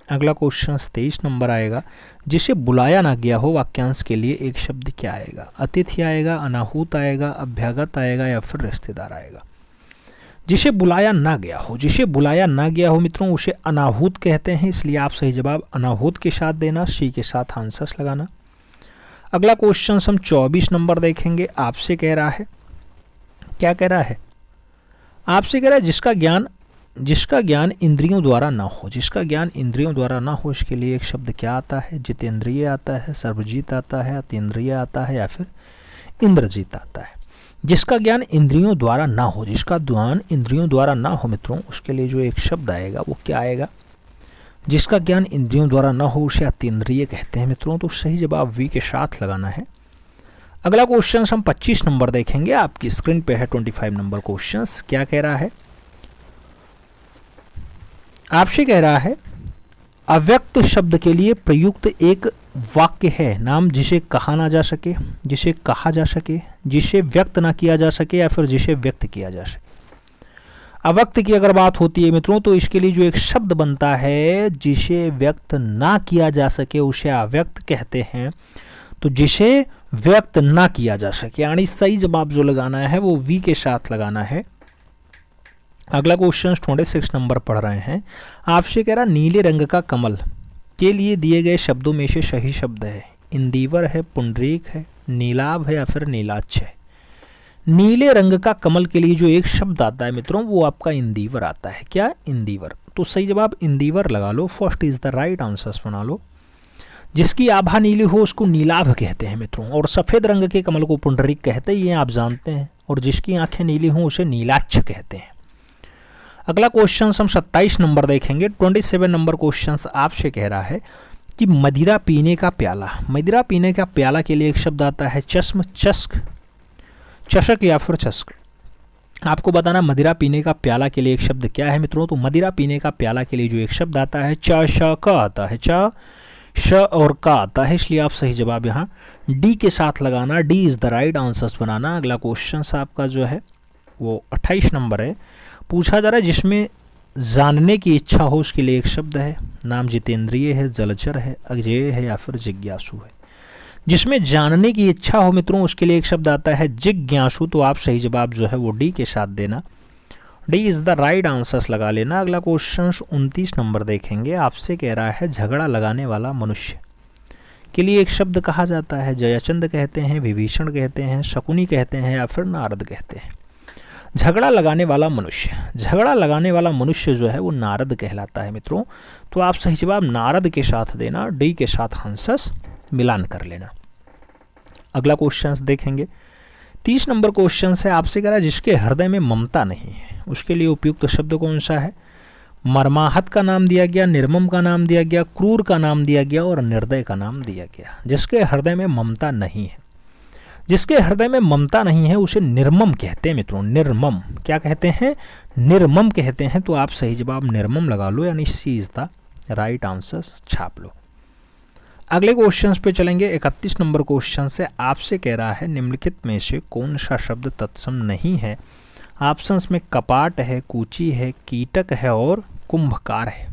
अगला क्वेश्चन 23 नंबर आएगा। जिसे बुलाया ना गया हो, वाक्यांश के लिए एक शब्द क्या आएगा? अतिथि आएगा, अनाहूत आएगा, अभ्यागत आएगा, या फिर रिश्तेदार आएगा। जिसे बुलाया ना गया हो, जिसे बुलाया ना गया हो मित्रों उसे अनाहूत कहते हैं, इसलिए आप सही जवाब अनाहूत के साथ देना, सी के साथ आंसर्स लगाना। अगला क्वेश्चन हम 24 नंबर देखेंगे। आपसे कह रहा है, क्या कह रहा है? आपसे कह रहा है जिसका ज्ञान इंद्रियों द्वारा ना हो, जिसका ज्ञान इंद्रियों द्वारा ना हो, इसके लिए एक शब्द क्या आता है? जितेंद्रिय आता है, सर्वजीत आता है, अतीन्द्रिय आता है, या फिर इंद्रजीत आता है। जिसका ज्ञान इंद्रियों द्वारा ना हो, जिसका ज्ञान इंद्रियों द्वारा ना हो मित्रों उसके लिए जो एक शब्द आएगा वो क्या आएगा? जिसका ज्ञान इंद्रियों द्वारा ना हो उसे अतीन्द्रिय कहते हैं मित्रों। तो सही जवाब वी के साथ लगाना है। अगला क्वेश्चन हम 25 नंबर देखेंगे। आपकी स्क्रीन पे है 25 नंबर क्वेश्चन। क्या कह रहा है? आपसे कह रहा है अव्यक्त शब्द के लिए प्रयुक्त एक वाक्य है, नाम जिसे कहा ना जा सके, जिसे कहा जा सके, जिसे व्यक्त ना किया जा सके, या फिर जिसे व्यक्त किया जा सके। अव्यक्त की अगर बात होती है मित्रों तो इसके लिए जो एक शब्द बनता है जिसे व्यक्त ना किया जा सके उसे अव्यक्त कहते हैं। तो जिसे व्यक्त ना किया जा सके, यानी सही जवाब जो लगाना है वो वी के साथ लगाना है। अगला क्वेश्चन 26 नंबर पढ़ रहे हैं। आपसे कह रहा नीले रंग का कमल के लिए दिए गए शब्दों में से सही शब्द है? इंदिवर है, पुंडरीक है, नीलाभ है, या फिर नीलाच्छ है। नीले रंग का कमल के लिए जो एक शब्द आता है मित्रों वो आपका इंदिवर आता है। क्या? इंदिवर। तो सही जवाब इंदिवर लगा लो, first is the right answers बना लो। जिसकी आभा नीली हो उसको नीलाभ कहते हैं मित्रों, और सफेद रंग के कमल को पुंडरीक कहते हैं, ये आप जानते हैं। और जिसकी आंखें नीली हों उसे नीलाच्छ कहते हैं। अगला क्वेश्चन हम 27 नंबर देखेंगे। 27 नंबर क्वेश्चन आपसे कह रहा है कि मदिरा पीने का प्याला, मदिरा पीने का प्याला के लिए एक शब्द आता है चश्म, चस्क, चषक, या फिर चस्क। आपको बताना मदिरा पीने का प्याला के लिए एक शब्द क्या है मित्रों? तो मदिरा पीने का प्याला के लिए जो एक शब्द आता है च श क आता है, च श और का आता है, इसलिए आप सही जवाब यहाँ डी के साथ लगाना, D is the right answers बनाना। अगला क्वेश्चन आपका जो है वो 28 नंबर है। पूछा जा रहा है जिसमें जानने की इच्छा हो उसके लिए एक शब्द है, नाम जितेंद्रिय है, जलचर है, अजेय है, या फिर जिज्ञासु है। जिसमें जानने की इच्छा हो मित्रों उसके लिए एक शब्द आता है जिज्ञासु। तो आप सही जवाब जो है वो डी के साथ देना, D is the right answers लगा लेना। अगला क्वेश्चन 29 नंबर देखेंगे, आपसे कह रहा है झगड़ा लगाने वाला मनुष्य के लिए एक शब्द कहा जाता है। जयचंद कहते हैं, विभीषण कहते हैं, शकुनी कहते हैं या फिर नारद कहते हैं। झगड़ा लगाने वाला मनुष्य, झगड़ा लगाने वाला मनुष्य जो है वो नारद कहलाता है मित्रों। तो आप सही जवाब नारद के साथ देना, डी के साथ आंसर्स मिलान कर लेना। अगला क्वेश्चन देखेंगे 30 नंबर क्वेश्चन है, आपसे कह रहा है जिसके हृदय में ममता नहीं है उसके लिए उपयुक्त शब्द कौन सा है। मर्माहत का नाम दिया गया, निर्मम का नाम दिया गया, क्रूर का नाम दिया गया और निर्दय का नाम दिया गया। जिसके हृदय में ममता नहीं है, जिसके हृदय में ममता नहीं है उसे निर्मम कहते हैं मित्रों। निर्मम क्या कहते हैं, निर्मम कहते हैं। तो आप सही जवाब निर्मम लगा लो, यानी सी इज द राइट आंसर छाप लो। अगले क्वेश्चन पे चलेंगे 31 नंबर क्वेश्चन से, आपसे कह रहा है निम्नलिखित में से कौन सा शब्द तत्सम नहीं है। ऑप्शंस में कपाट है, कूची है, कीटक है और कुंभकार है।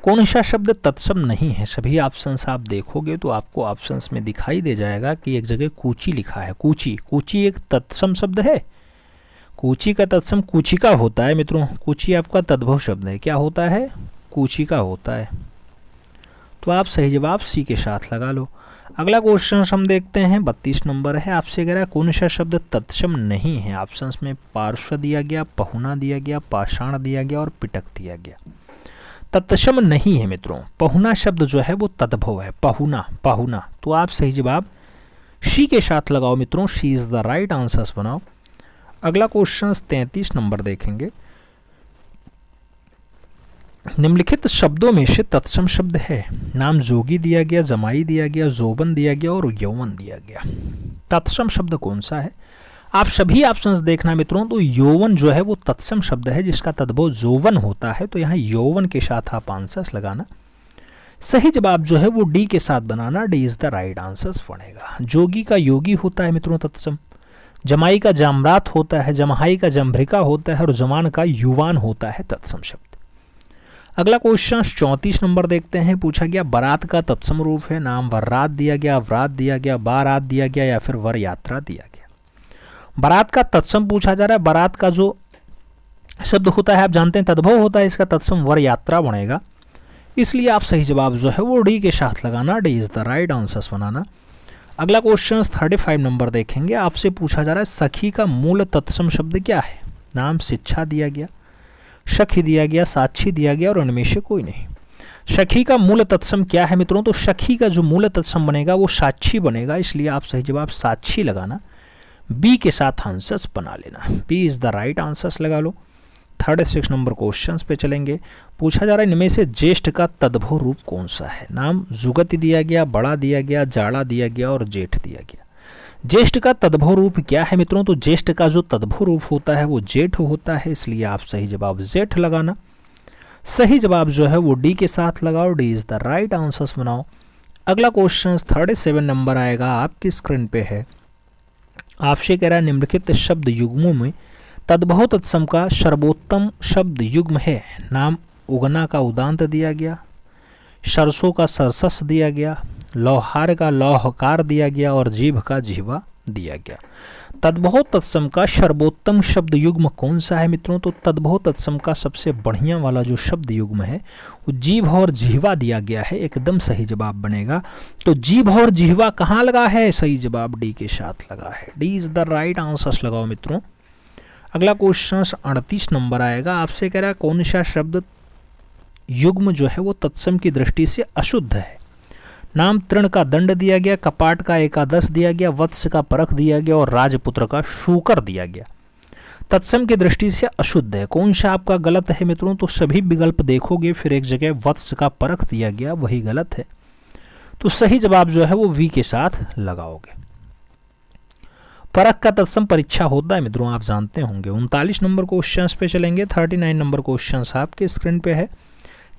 कौन सा शब्द तत्सम नहीं है। सभी ऑप्शंस आप देखोगे तो आपको ऑप्शंस में दिखाई दे जाएगा कि एक जगह कूची लिखा है। कूची, कूची एक तत्सम शब्द है। कूची का तत्सम कूचिका होता है मित्रों। कूची आपका तद्भव शब्द है, क्या होता है, कूचिका होता है। तो आप सही जवाब सी के साथ लगा लो। अगला क्वेश्चन हम देखते हैं 32 नंबर है, आपसे कह रहा है कौन सा शब्द तत्सम नहीं है। ऑप्शंस में पार्श्व दिया गया, पहुना दिया गया, पाषाण दिया गया और पिटक दिया गया। तत्सम नहीं है मित्रों। पहुना शब्द जो है वो तद्भव है, पहुना, पहुना। तो आप सही जवाब सी के साथ लगाओ मित्रों, सी इज द राइट आंसर्स बनाओ। अगला क्वेश्चन 33 नंबर देखेंगे, निम्नलिखित शब्दों में से तत्सम शब्द है। नाम जोगी दिया गया, जमाई दिया गया, जोबन दिया गया और यौवन दिया गया। तत्सम शब्द कौन सा है। आप सभी ऑप्शंस देखना मित्रों। तो यौवन जो है वो तत्सम शब्द है जिसका तद्भव जोवन होता है। तो यहाँ यौवन के साथ आप आंसर्स लगाना। सही जवाब जो है वो डी के साथ बनाना, D is the right answers बनेगा। जोगी का योगी होता है मित्रों तत्सम, जमाई का जामरात होता है, जमहाई का जम्भ्रिका होता है और जमान का युवान होता है तत्सम शब्द। अगला क्वेश्चन 34 नंबर देखते हैं, पूछा गया बारात का तत्सम रूप है। नाम वर्रात दिया गया, व्रात दिया गया, बारात दिया गया या फिर वर यात्रा दिया गया। बारात का तत्सम पूछा जा रहा है। बारात का जो शब्द होता है आप जानते हैं तद्भव होता है, इसका तत्सम वर यात्रा बनेगा। इसलिए आप सही जवाब जो है वो डी के साथ लगाना, D is the right answers बनाना। अगला क्वेश्चन 35 नंबर देखेंगे, आपसे पूछा जा रहा है सखी का मूल तत्सम शब्द क्या है। नाम शिक्षा दिया गया, सखी दिया गया, साक्षी दिया गया और उनमें से कोई नहीं। सखी का मूल तत्सम क्या है मित्रों। तो सखी का जो मूल तत्सम बनेगा वो साक्षी बनेगा। इसलिए आप सही जवाब साक्षी लगाना, बी के साथ आंसर्स बना लेना, B is the right answers लगा लो। 36 नंबर क्वेश्चन पे चलेंगे, पूछा जा रहा है इनमें से ज्येष्ठ का तद्भव रूप कौन सा है। नाम जुगति दिया गया, बड़ा दिया गया, जाड़ा दिया गया और जेठ दिया गया। ज्येष्ठ का तद्भव रूप क्या है मित्रों। तो ज्येष्ठ का जो तद्भव रूप होता है वो जेठ होता है। इसलिए आप सही जवाब जेठ लगाना। सही जवाब जो है वो डी के साथ लगाओ, D is the right answers बनाओ। अगला क्वेश्चन 37 नंबर आएगा, आपकी स्क्रीन पे है। आपसे कह रहा है निम्नलिखित शब्द युग्मों में तद्भव तत्सम का सर्वोत्तम शब्द युग्म है। नाम उगना का उदांत दिया गया, सरसों का सरसस दिया गया, लौहार का लौहकार दिया गया और जीभ का जीवा दिया गया। तद्भव तत्सम का सर्वोत्तम शब्द युग्म कौन सा है मित्रों। तो तद्भव तत्सम का सबसे बढ़िया वाला जो शब्द युग्म है वो जीभ और जीवा दिया गया है, एकदम सही जवाब बनेगा। तो जीभ और जीवा कहाँ लगा है, सही जवाब डी के साथ लगा है, D is the right answers लगाओ मित्रों। अगला क्वेश्चन 38 नंबर आएगा, आपसे कह रहा है कौन सा शब्द युग्म जो है वो तत्सम की दृष्टि से अशुद्ध है। नाम तृण का दंड दिया गया, कपाट का एकादश दिया गया, वत्स का परख दिया गया और राजपुत्र का शूकर दिया गया। तत्सम की दृष्टि से अशुद्ध है। कौन सा आपका गलत है मित्रों। तो सभी विकल्प देखोगे फिर एक जगह वत्स का परख दिया गया, वही गलत है। तो सही जवाब जो है वो वी के साथ लगाओगे। परख का तत्सम परीक्षा होता है मित्रों, आप जानते होंगे। 39 नंबर क्वेश्चन पे चलेंगे। 39 नंबर क्वेश्चन आपके स्क्रीन पे है।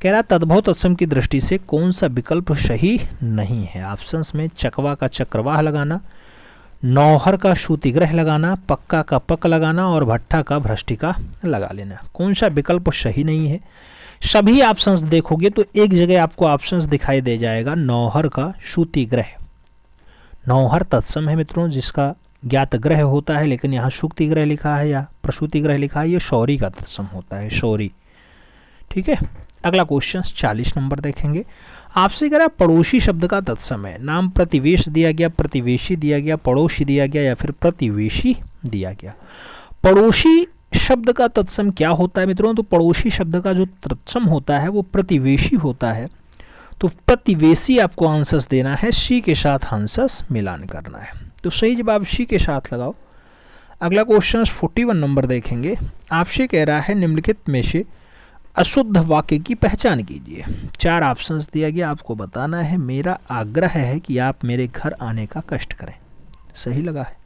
कह रहा तद्भव तत्सम की दृष्टि से कौन सा विकल्प सही नहीं है। ऑप्शंस में चकवा का चक्रवाह लगाना, नौहर का सूतिग्रह लगाना, पक्का का पक लगाना और भट्टा का भ्रष्टिका लगा लेना। कौन सा विकल्प सही नहीं है। सभी ऑप्शंस देखोगे तो एक जगह आपको ऑप्शंस दिखाई दे जाएगा, नौहर का सूतिग्रह। नौहर तत्सम है मित्रों, जिसका ज्ञात ग्रह होता है, लेकिन यहाँ शुक्ति ग्रह लिखा है या प्रसूति ग्रह लिखा है, ये शौरी का तत्सम होता है, शौरी। ठीक है, अगला क्वेश्चन 40 नंबर देखेंगे। आपसे कह रहा है पड़ोसी शब्द का तत्सम है। नाम प्रतिवेश दिया गया, प्रतिवेशी दिया गया, पड़ोसी दिया गया या फिर प्रतिवेशी दिया गया। पड़ोसी शब्द का तत्सम क्या होता है मित्रों? तो पड़ोसी शब्द का जो तत्सम होता है वो प्रतिवेशी होता है। तो प्रतिवेशी आपको आंसर्स देना है, सी के साथ आंसर्स मिलान करना है। तो सही जवाब सी के साथ लगाओ। अगला क्वेश्चन 41 नंबर देखेंगे। आपसे कह रहा है निम्नलिखित में से अशुद्ध वाक्य की पहचान कीजिए। 4 ऑप्शंस दिया गया, आपको बताना है मेरा आग्रह है कि आप मेरे घर आने का कष्ट करें। सही लगा है।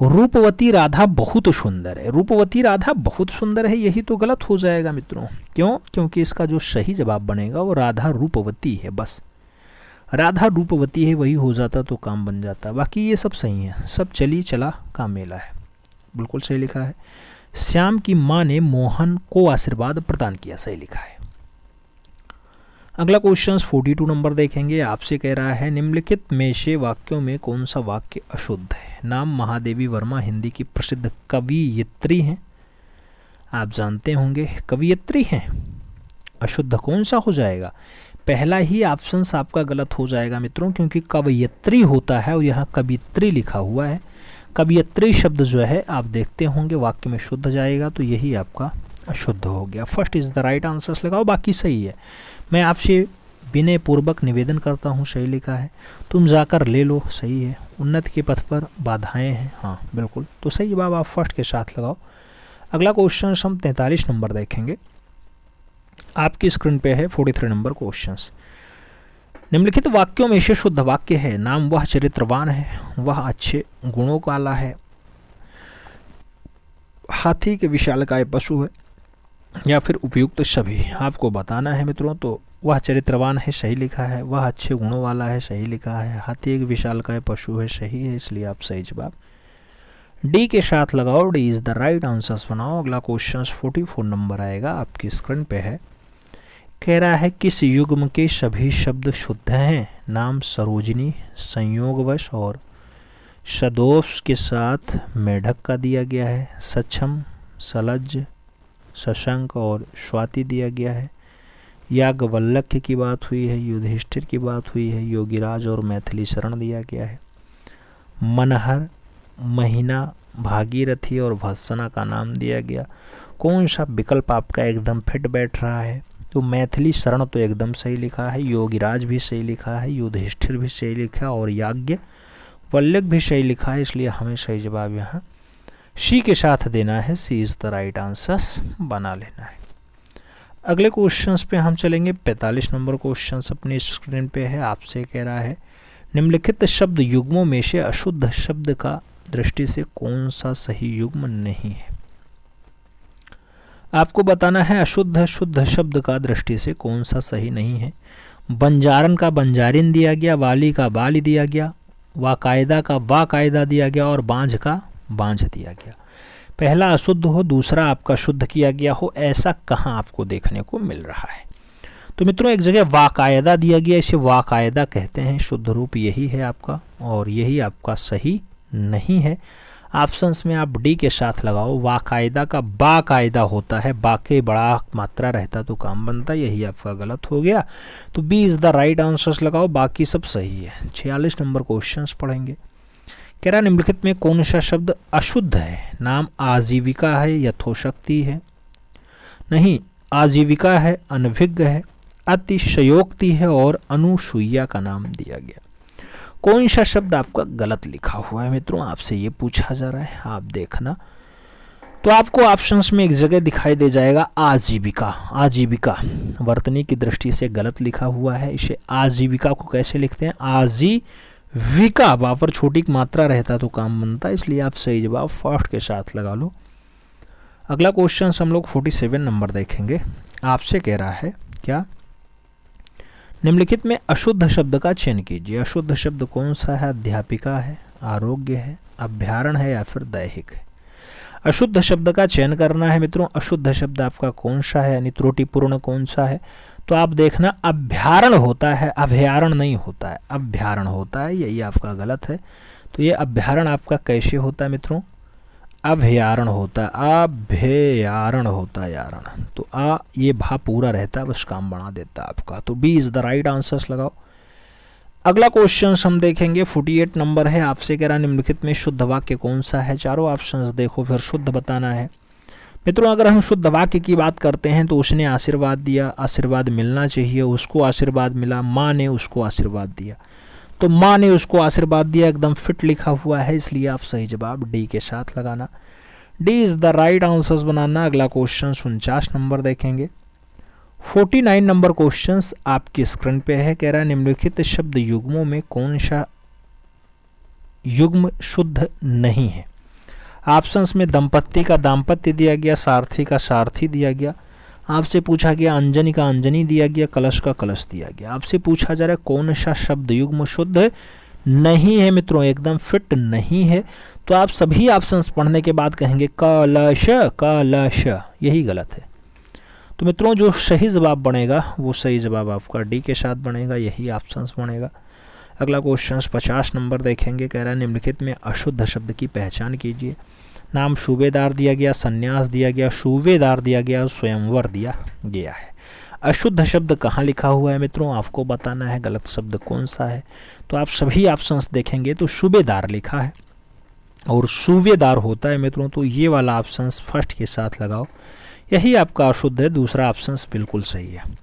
रूपवती राधा बहुत सुंदर है। रूपवती राधा बहुत सुंदर है, यही तो गलत हो जाएगा मित्रों। क्यों? क्योंकि इसका जो सही जवाब बनेगा वो राधा रूपवती है। बस राधा रूपवती है वही हो जाता तो काम बन जाता। बाकी ये सब सही है, सब चली चला का मेला है। बिल्कुल सही लिखा है। श्याम की माँ ने मोहन को आशीर्वाद प्रदान किया। सही लिखा है। अगला क्वेश्चन 42 नंबर देखेंगे। आपसे कह रहा है निम्नलिखित में से वाक्यों में कौन सा वाक्य अशुद्ध है। नाम महादेवी वर्मा हिंदी की प्रसिद्ध कवयित्री हैं। आप जानते होंगे कवयित्री हैं। अशुद्ध कौन सा हो जाएगा? पहला ही ऑप्शन आपका गलत हो जाएगा मित्रों, क्योंकि कवयित्री होता है और यहाँ कवियत्री लिखा हुआ है। कवयित्री शब्द जो है आप देखते होंगे वाक्य में शुद्ध जाएगा, तो यही आपका अशुद्ध हो गया। First is the right answers लगाओ, बाकी सही है। मैं आपसे विनय पूर्वक निवेदन करता हूँ, सही लिखा है। तुम जाकर ले लो, सही है। उन्नति के पथ पर बाधाएं हैं, हाँ बिल्कुल। तो सही जवाब आप फर्स्ट के साथ लगाओ। अगला क्वेश्चन हम 43 नंबर देखेंगे। आपकी स्क्रीन पे है 43 नंबर क्वेश्चन। निम्नलिखित वाक्यों में से शुद्ध वाक्य है। नाम वह चरित्रवान है, वह अच्छे गुणों वाला है, हाथी के विशालकाय पशु है या फिर उपयुक्त सभी। आपको बताना है मित्रों। तो वह चरित्रवान है, सही लिखा है। वह अच्छे गुणों वाला है, सही लिखा है। हाथी एक विशालकाय पशु है, सही है। इसलिए आप सही जवाब डी के साथ लगाओ। D is the right answers बनाओ। अगला क्वेश्चन 44 नंबर आएगा, आपकी स्क्रीन पे है। कह रहा है किस युग्म के सभी शब्द शुद्ध हैं। नाम सरोजिनी, संयोगवश और सदोष के साथ मेढक का दिया गया है। सक्षम, सलज, शशंक और स्वाति दिया गया है। याज्ञवल्क्य की बात हुई है, युधिष्ठिर की बात हुई है, योगीराज और मैथिली शरण दिया गया है। मनहर, महीना, भागीरथी और भत्सना का नाम दिया गया। कौन सा विकल्प आपका एकदम फिट बैठ रहा है? तो मैथिली शरण तो एकदम सही लिखा है, योगीराज भी सही लिखा है, युधिष्ठिर भी सही लिखा है और याज्ञवल्क्य भी सही लिखा है। इसलिए हमें सही जवाब यहाँ सी के साथ देना है। सी इज द राइट आंसर्स बना लेना है। अगले क्वेश्चंस पे हम चलेंगे। 45 नंबर क्वेश्चंस अपनी स्क्रीन पे है। आपसे कह रहा है निम्नलिखित शब्द युग्मों में से अशुद्ध शब्द का दृष्टि से कौन सा सही युग्म नहीं है। आपको बताना है अशुद्ध शुद्ध शब्द का दृष्टि से कौन सा सही नहीं है। बंजारन का बंजारिन दिया गया, वाली का बाली दिया गया, वाकायदा का वाकायदा दिया गया और बांझ का बांझ दिया गया। पहला अशुद्ध हो, दूसरा आपका शुद्ध किया गया हो, ऐसा कहाँ आपको देखने को मिल रहा है? तो मित्रों एक जगह वाकायदा दिया गया, इसे वाकायदा कहते हैं। शुद्ध रूप यही है आपका और यही आपका सही नहीं है। ऑप्शंस में आप डी के साथ लगाओ। वाकायदा का बाकायदा होता है, बाके बड़ा मात्रा रहता तो काम बनता, यही आपका गलत हो गया। तो B is the right answers लगाओ, बाकी सब सही है। 46 नंबर क्वेश्चंस पढ़ेंगे। कह रहा निम्नलिखित में कौन सा शब्द अशुद्ध है। नाम आजीविका है, यथोशक्ति है, नहीं आजीविका है, अनभिज्ञ है, अतिशयोक्ति है और अनुसूया का नाम दिया गया। कौन सा शब्द आपका गलत लिखा हुआ है मित्रों, आपसे ये पूछा जा रहा है। आप देखना तो आपको ऑप्शंस में एक जगह दिखाई दे जाएगा आजीविका। आजीविका वर्तनी की दृष्टि से गलत लिखा हुआ है। इसे आजीविका को कैसे लिखते हैं? आजीविका, वापर छोटी मात्रा रहता तो काम बनता, इसलिए आप सही जवाब फर्स्ट के साथ लगा लो। अगला क्वेश्चन हम लोग 47 नंबर देखेंगे। आपसे कह रहा है क्या, निम्नलिखित में अशुद्ध शब्द का चयन कीजिए। अशुद्ध शब्द कौन सा है? अध्यापिका है, आरोग्य है, अभ्यारण है या फिर दैहिक है। अशुद्ध शब्द का चयन करना है मित्रों। अशुद्ध शब्द आपका कौन सा है, यानी त्रुटिपूर्ण कौन सा है? तो आप देखना अभ्यारण होता है, अभयारण्य नहीं होता है, अभ्यारण होता है, यही आपका गलत है। तो ये अभ्यारण आपका कैसे होता है मित्रों, अभयारण्य होता है, अभयारण्य होता है यारण। तो ये भा पूरा रहता है, बस काम बना देता है आपका। तो B is the right answers लगाओ। अगला क्वेश्चन हम देखेंगे 48 नंबर है। आपसे कह रहा निम्नलिखित में शुद्ध वाक्य कौन सा है। चारों ऑप्शंस देखो, फिर शुद्ध बताना है मित्रों। अगर हम शुद्ध वाक्य की बात करते हैं तो उसने आशीर्वाद दिया, आशीर्वाद मिलना चाहिए, उसको आशीर्वाद मिला, माँ ने उसको आशीर्वाद दिया। तो माँ ने उसको आशीर्वाद दिया, एकदम फिट लिखा हुआ है, इसलिए आप सही जवाब डी के साथ लगाना। D is the right answers बनाना। अगला क्वेश्चन 49 नंबर देखेंगे। 49 नंबर क्वेश्चन आपकी स्क्रीन पे है। कह रहा है निम्नलिखित शब्द युग्मों में कौन सा युग्म शुद्ध नहीं है। ऑप्शंस में दंपत्ति का दाम्पत्य दिया गया, सारथी का सारथी दिया गया, आपसे पूछा गया अंजनी का अंजनी दिया गया, कलश का कलश दिया गया। आपसे पूछा जा रहा है कौन सा शब्द युग्म शुद्ध नहीं है मित्रों, एकदम फिट नहीं है। तो आप सभी ऑप्शंस पढ़ने के बाद कहेंगे कलश, कलश, यही गलत है। तो मित्रों जो सही जवाब बनेगा वो सही जवाब आपका डी के साथ बनेगा, यही ऑप्शंस बनेगा। अगला क्वेश्चन 50 नंबर देखेंगे। कह रहा है निम्नलिखित में अशुद्ध शब्द की पहचान कीजिए। नाम सूबेदार दिया गया, संन्यास दिया गया, सूबेदार दिया गया, स्वयंवर दिया गया है। अशुद्ध शब्द कहाँ लिखा हुआ है मित्रों, आपको बताना है गलत शब्द कौन सा है। तो आप सभी ऑप्शंस देखेंगे तो सूबेदार लिखा है और सूबेदार होता है मित्रों। तो ये वाला ऑप्शंस फर्स्ट के साथ लगाओ, यही आपका अशुद्ध है, दूसरा ऑप्शंस बिल्कुल सही है।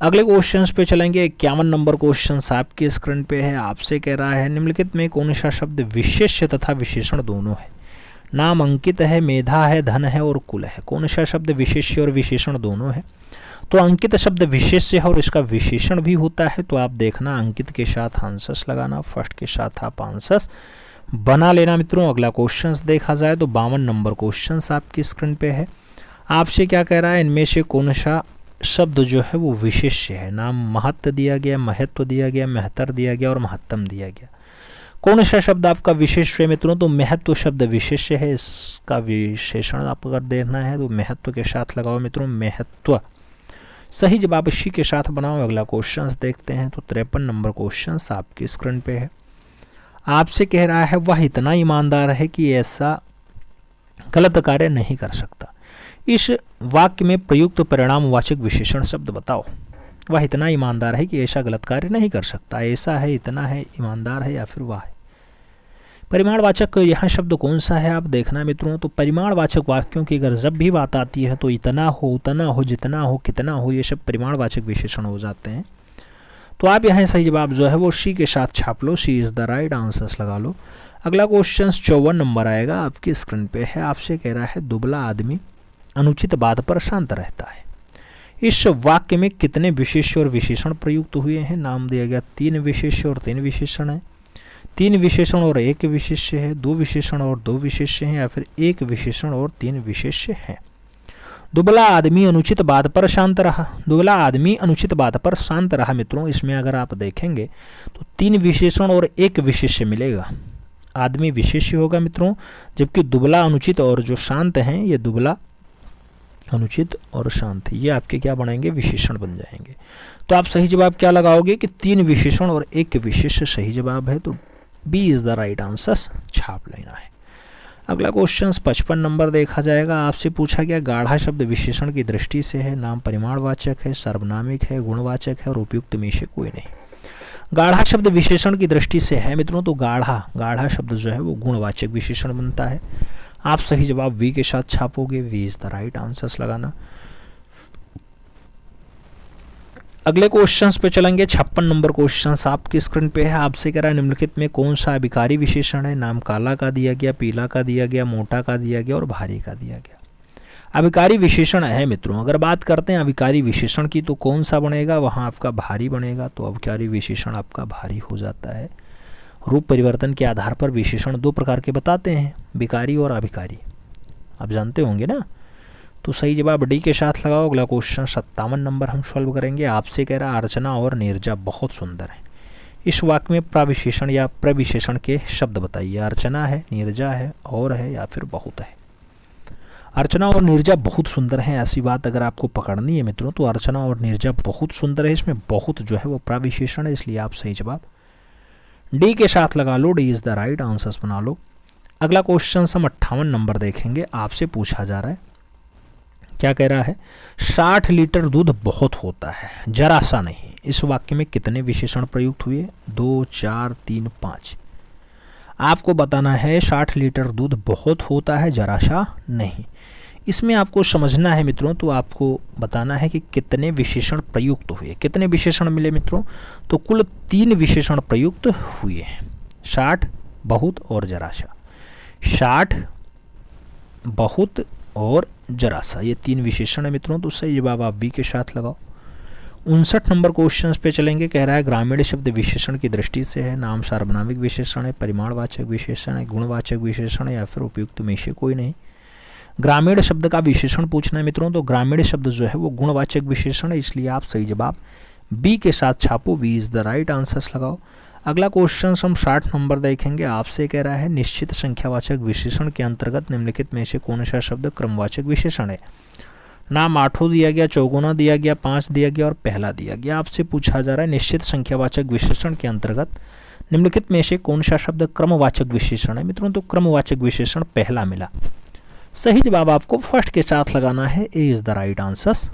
अगले क्वेश्चंस पे चलेंगे। 51 नंबर क्वेश्चन आपके स्क्रीन पे है। आपसे कह रहा है निम्नलिखित में कौन सा शब्द विशेष्य तथा विशेषण दोनों है। नाम अंकित है, मेधा है, धन है और कुल है। कौन सा शब्द विशेष्य और विशेषण दोनों है। तो अंकित शब्द विशेष्य है और इसका विशेषण भी होता है। तो आप देखना अंकित के साथ आंसर्स लगाना, फर्स्ट के साथ आप आंसर्स बना लेना मित्रों। अगला क्वेश्चन देखा जाए तो 52 नंबर क्वेश्चन आपकी स्क्रीन पे है। आपसे क्या कह रहा है, इनमें से कौन सा शब्द जो है वो विशेष्य है। नाम महत्व दिया गया, महत्व दिया गया, महतर दिया गया और महत्तम दिया गया। कौन सा शब्द आपका विशेष्य है मित्रों, तो महत्व शब्द विशेष्य है, इसका विशेषण आप अगर देखना है तो महत्व के साथ लगाओ मित्रों, महत्व। सही जवाब इसी के साथ बनाओ। अगला क्वेश्चन देखते हैं तो 53 नंबर क्वेश्चन आपकी स्क्रीन पे है। आपसे कह रहा है वह इतना ईमानदार है कि ऐसा गलत कार्य नहीं कर सकता। इस वाक्य में प्रयुक्त परिणामवाचक विशेषण शब्द बताओ। वह इतना ईमानदार है कि ऐसा गलत कार्य नहीं कर सकता। ऐसा है, इतना है, ईमानदार है या फिर वह है। परिमाणवाचक यहाँ शब्द कौन सा है आप देखना मित्रों। तो परिमाणवाचक वाक्यों की अगर जब भी बात आती है तो इतना हो, उतना हो, जितना हो, कितना हो, ये सब परिमाणवाचक विशेषण हो जाते हैं। तो आप यहाँ सही जवाब जो है वो सी के साथ छाप लो, सी इज द राइट आंसर्स लगा लो। अगला क्वेश्चन 54 नंबर आएगा, आपकी स्क्रीन पे है। आपसे कह रहा है दुबला आदमी अनुचित बात पर शांत रहता है। इस वाक्य में कितने विशेष्य और विशेषण प्रयुक्त हुए हैं। नाम दिया गया 3 विशेष्य और 3 विशेषण है, 3 विशेषण और 1 विशेष्य है, 2 विशेषण और 2 विशेष्य हैं या फिर 1 विशेषण और 3 विशेष्य हैं। दुबला आदमी अनुचित बात पर शांत रहा। दुबला आदमी अनुचित बात पर शांत रहा मित्रों, इसमें अगर आप देखेंगे तो 3 विशेषण और 1 विशेष्य मिलेगा। आदमी विशेष्य होगा मित्रों, जबकि दुबला अनुचित और जो शांत हैं ये दुबला अनुचित और शांत, ये आपके क्या बनेंगे, विशेषण बन जाएंगे। तो आप सही जवाब क्या लगाओगे कि 3 विशेषण और 1 विशेष्य सही जवाब है। तो B is the right answer छाप लेना है। अगला क्वेश्चन 55 नंबर देखा जाएगा। आपसे पूछा गया गाढ़ा शब्द विशेषण की दृष्टि से है। नाम परिमाणवाचक है, सर्वनामिक है, गुणवाचक है और उपयुक्त में से कोई नहीं। गाढ़ा शब्द विशेषण की दृष्टि से है मित्रों, तो गाढ़ा शब्द जो है वो गुणवाचक विशेषण बनता है। आप सही जवाब वी के साथ छापोगे, B is the right answers लगाना। अगले क्वेश्चंस पे चलेंगे। 56 नंबर क्वेश्चंस आपकी स्क्रीन पे है। आपसे कह रहा है निम्नलिखित में कौन सा अभिकारी विशेषण है। नाम काला का दिया गया, पीला का दिया गया, मोटा का दिया गया और भारी का दिया गया। अभिकारी विशेषण है मित्रों, अगर बात करते हैं अभिकारी विशेषण की तो कौन सा बनेगा, वहाँ आपका भारी बनेगा। तो अभिकारी विशेषण आपका भारी हो जाता है। रूप परिवर्तन के आधार पर विशेषण 2 प्रकार के बताते हैं, विकारी और अभिकारी, आप जानते होंगे ना। तो सही जवाब डी के साथ लगाओ। अगला क्वेश्चन 57 नंबर हम सॉल्व करेंगे। आपसे कह रहा अर्चना और नीरजा बहुत सुंदर है। इस वाक्य में प्रविशेषण या प्रविशेषण के शब्द बताइए। अर्चना है, नीरजा है, और है या फिर बहुत है। अर्चना और नीरजा बहुत सुंदर हैं, ऐसी बात अगर आपको पकड़नी है मित्रों तो अर्चना और नीरजा बहुत सुंदर है, इसमें बहुत जो है वो प्रविशेषण है, इसलिए आप सही जवाब डी के साथ लगा लो, D is the right answers बना लो। अगला क्वेश्चन हम 58 नंबर देखेंगे, आपसे पूछा जा रहा है, क्या कह रहा है, 60 लीटर दूध बहुत होता है जरा सा नहीं, इस वाक्य में कितने विशेषण प्रयुक्त हुए, 2, 4, 3, 5। आपको बताना है 60 लीटर दूध बहुत होता है जरा सा नहीं, इसमें आपको समझना है मित्रों, तो आपको बताना है कि कितने विशेषण प्रयुक्त हुए। कितने विशेषण मिले मित्रों, तो कुल 3 विशेषण प्रयुक्त हुए हैं, 60, बहुत और जरा सा। 60, बहुत और जरा सा, ये 3 विशेषण है मित्रों, तो सही जवाब आप बी के साथ लगाओ। 59 नंबर क्वेश्चन पे चलेंगे, कह रहा है ग्रामीण शब्द विशेषण की दृष्टि से है, नाम सार्वनामिक विशेषण है, परिमाणवाचक विशेषण है, गुणवाचक विशेषण है, या फिर उपयुक्त में से कोई नहीं। ग्रामीण शब्द का विशेषण पूछना है मित्रों, तो ग्रामीण शब्द जो है वो गुणवाचक विशेषण है, इसलिए आप सही जवाब बी के साथ छापो, B is the right answers लगाओ। अगला क्वेश्चन हम 60 नंबर देखेंगे, आपसे कह रहा है निश्चित संख्यावाचक विशेषण के अंतर्गत निम्नलिखित में से कौन सा शब्द क्रमवाचक विशेषण है। नाम 8 दिया गया, चौगुना दिया गया, 5 दिया गया और पहला दिया गया। आपसे पूछा जा रहा है निश्चित संख्यावाचक विशेषण के अंतर्गत निम्नलिखित में से कौन सा शब्द क्रमवाचक विशेषण है मित्रों, तो क्रमवाचक विशेषण पहला मिला। सही जवाब आपको फर्स्ट के साथ लगाना है, ए इज द राइट आंसर्स।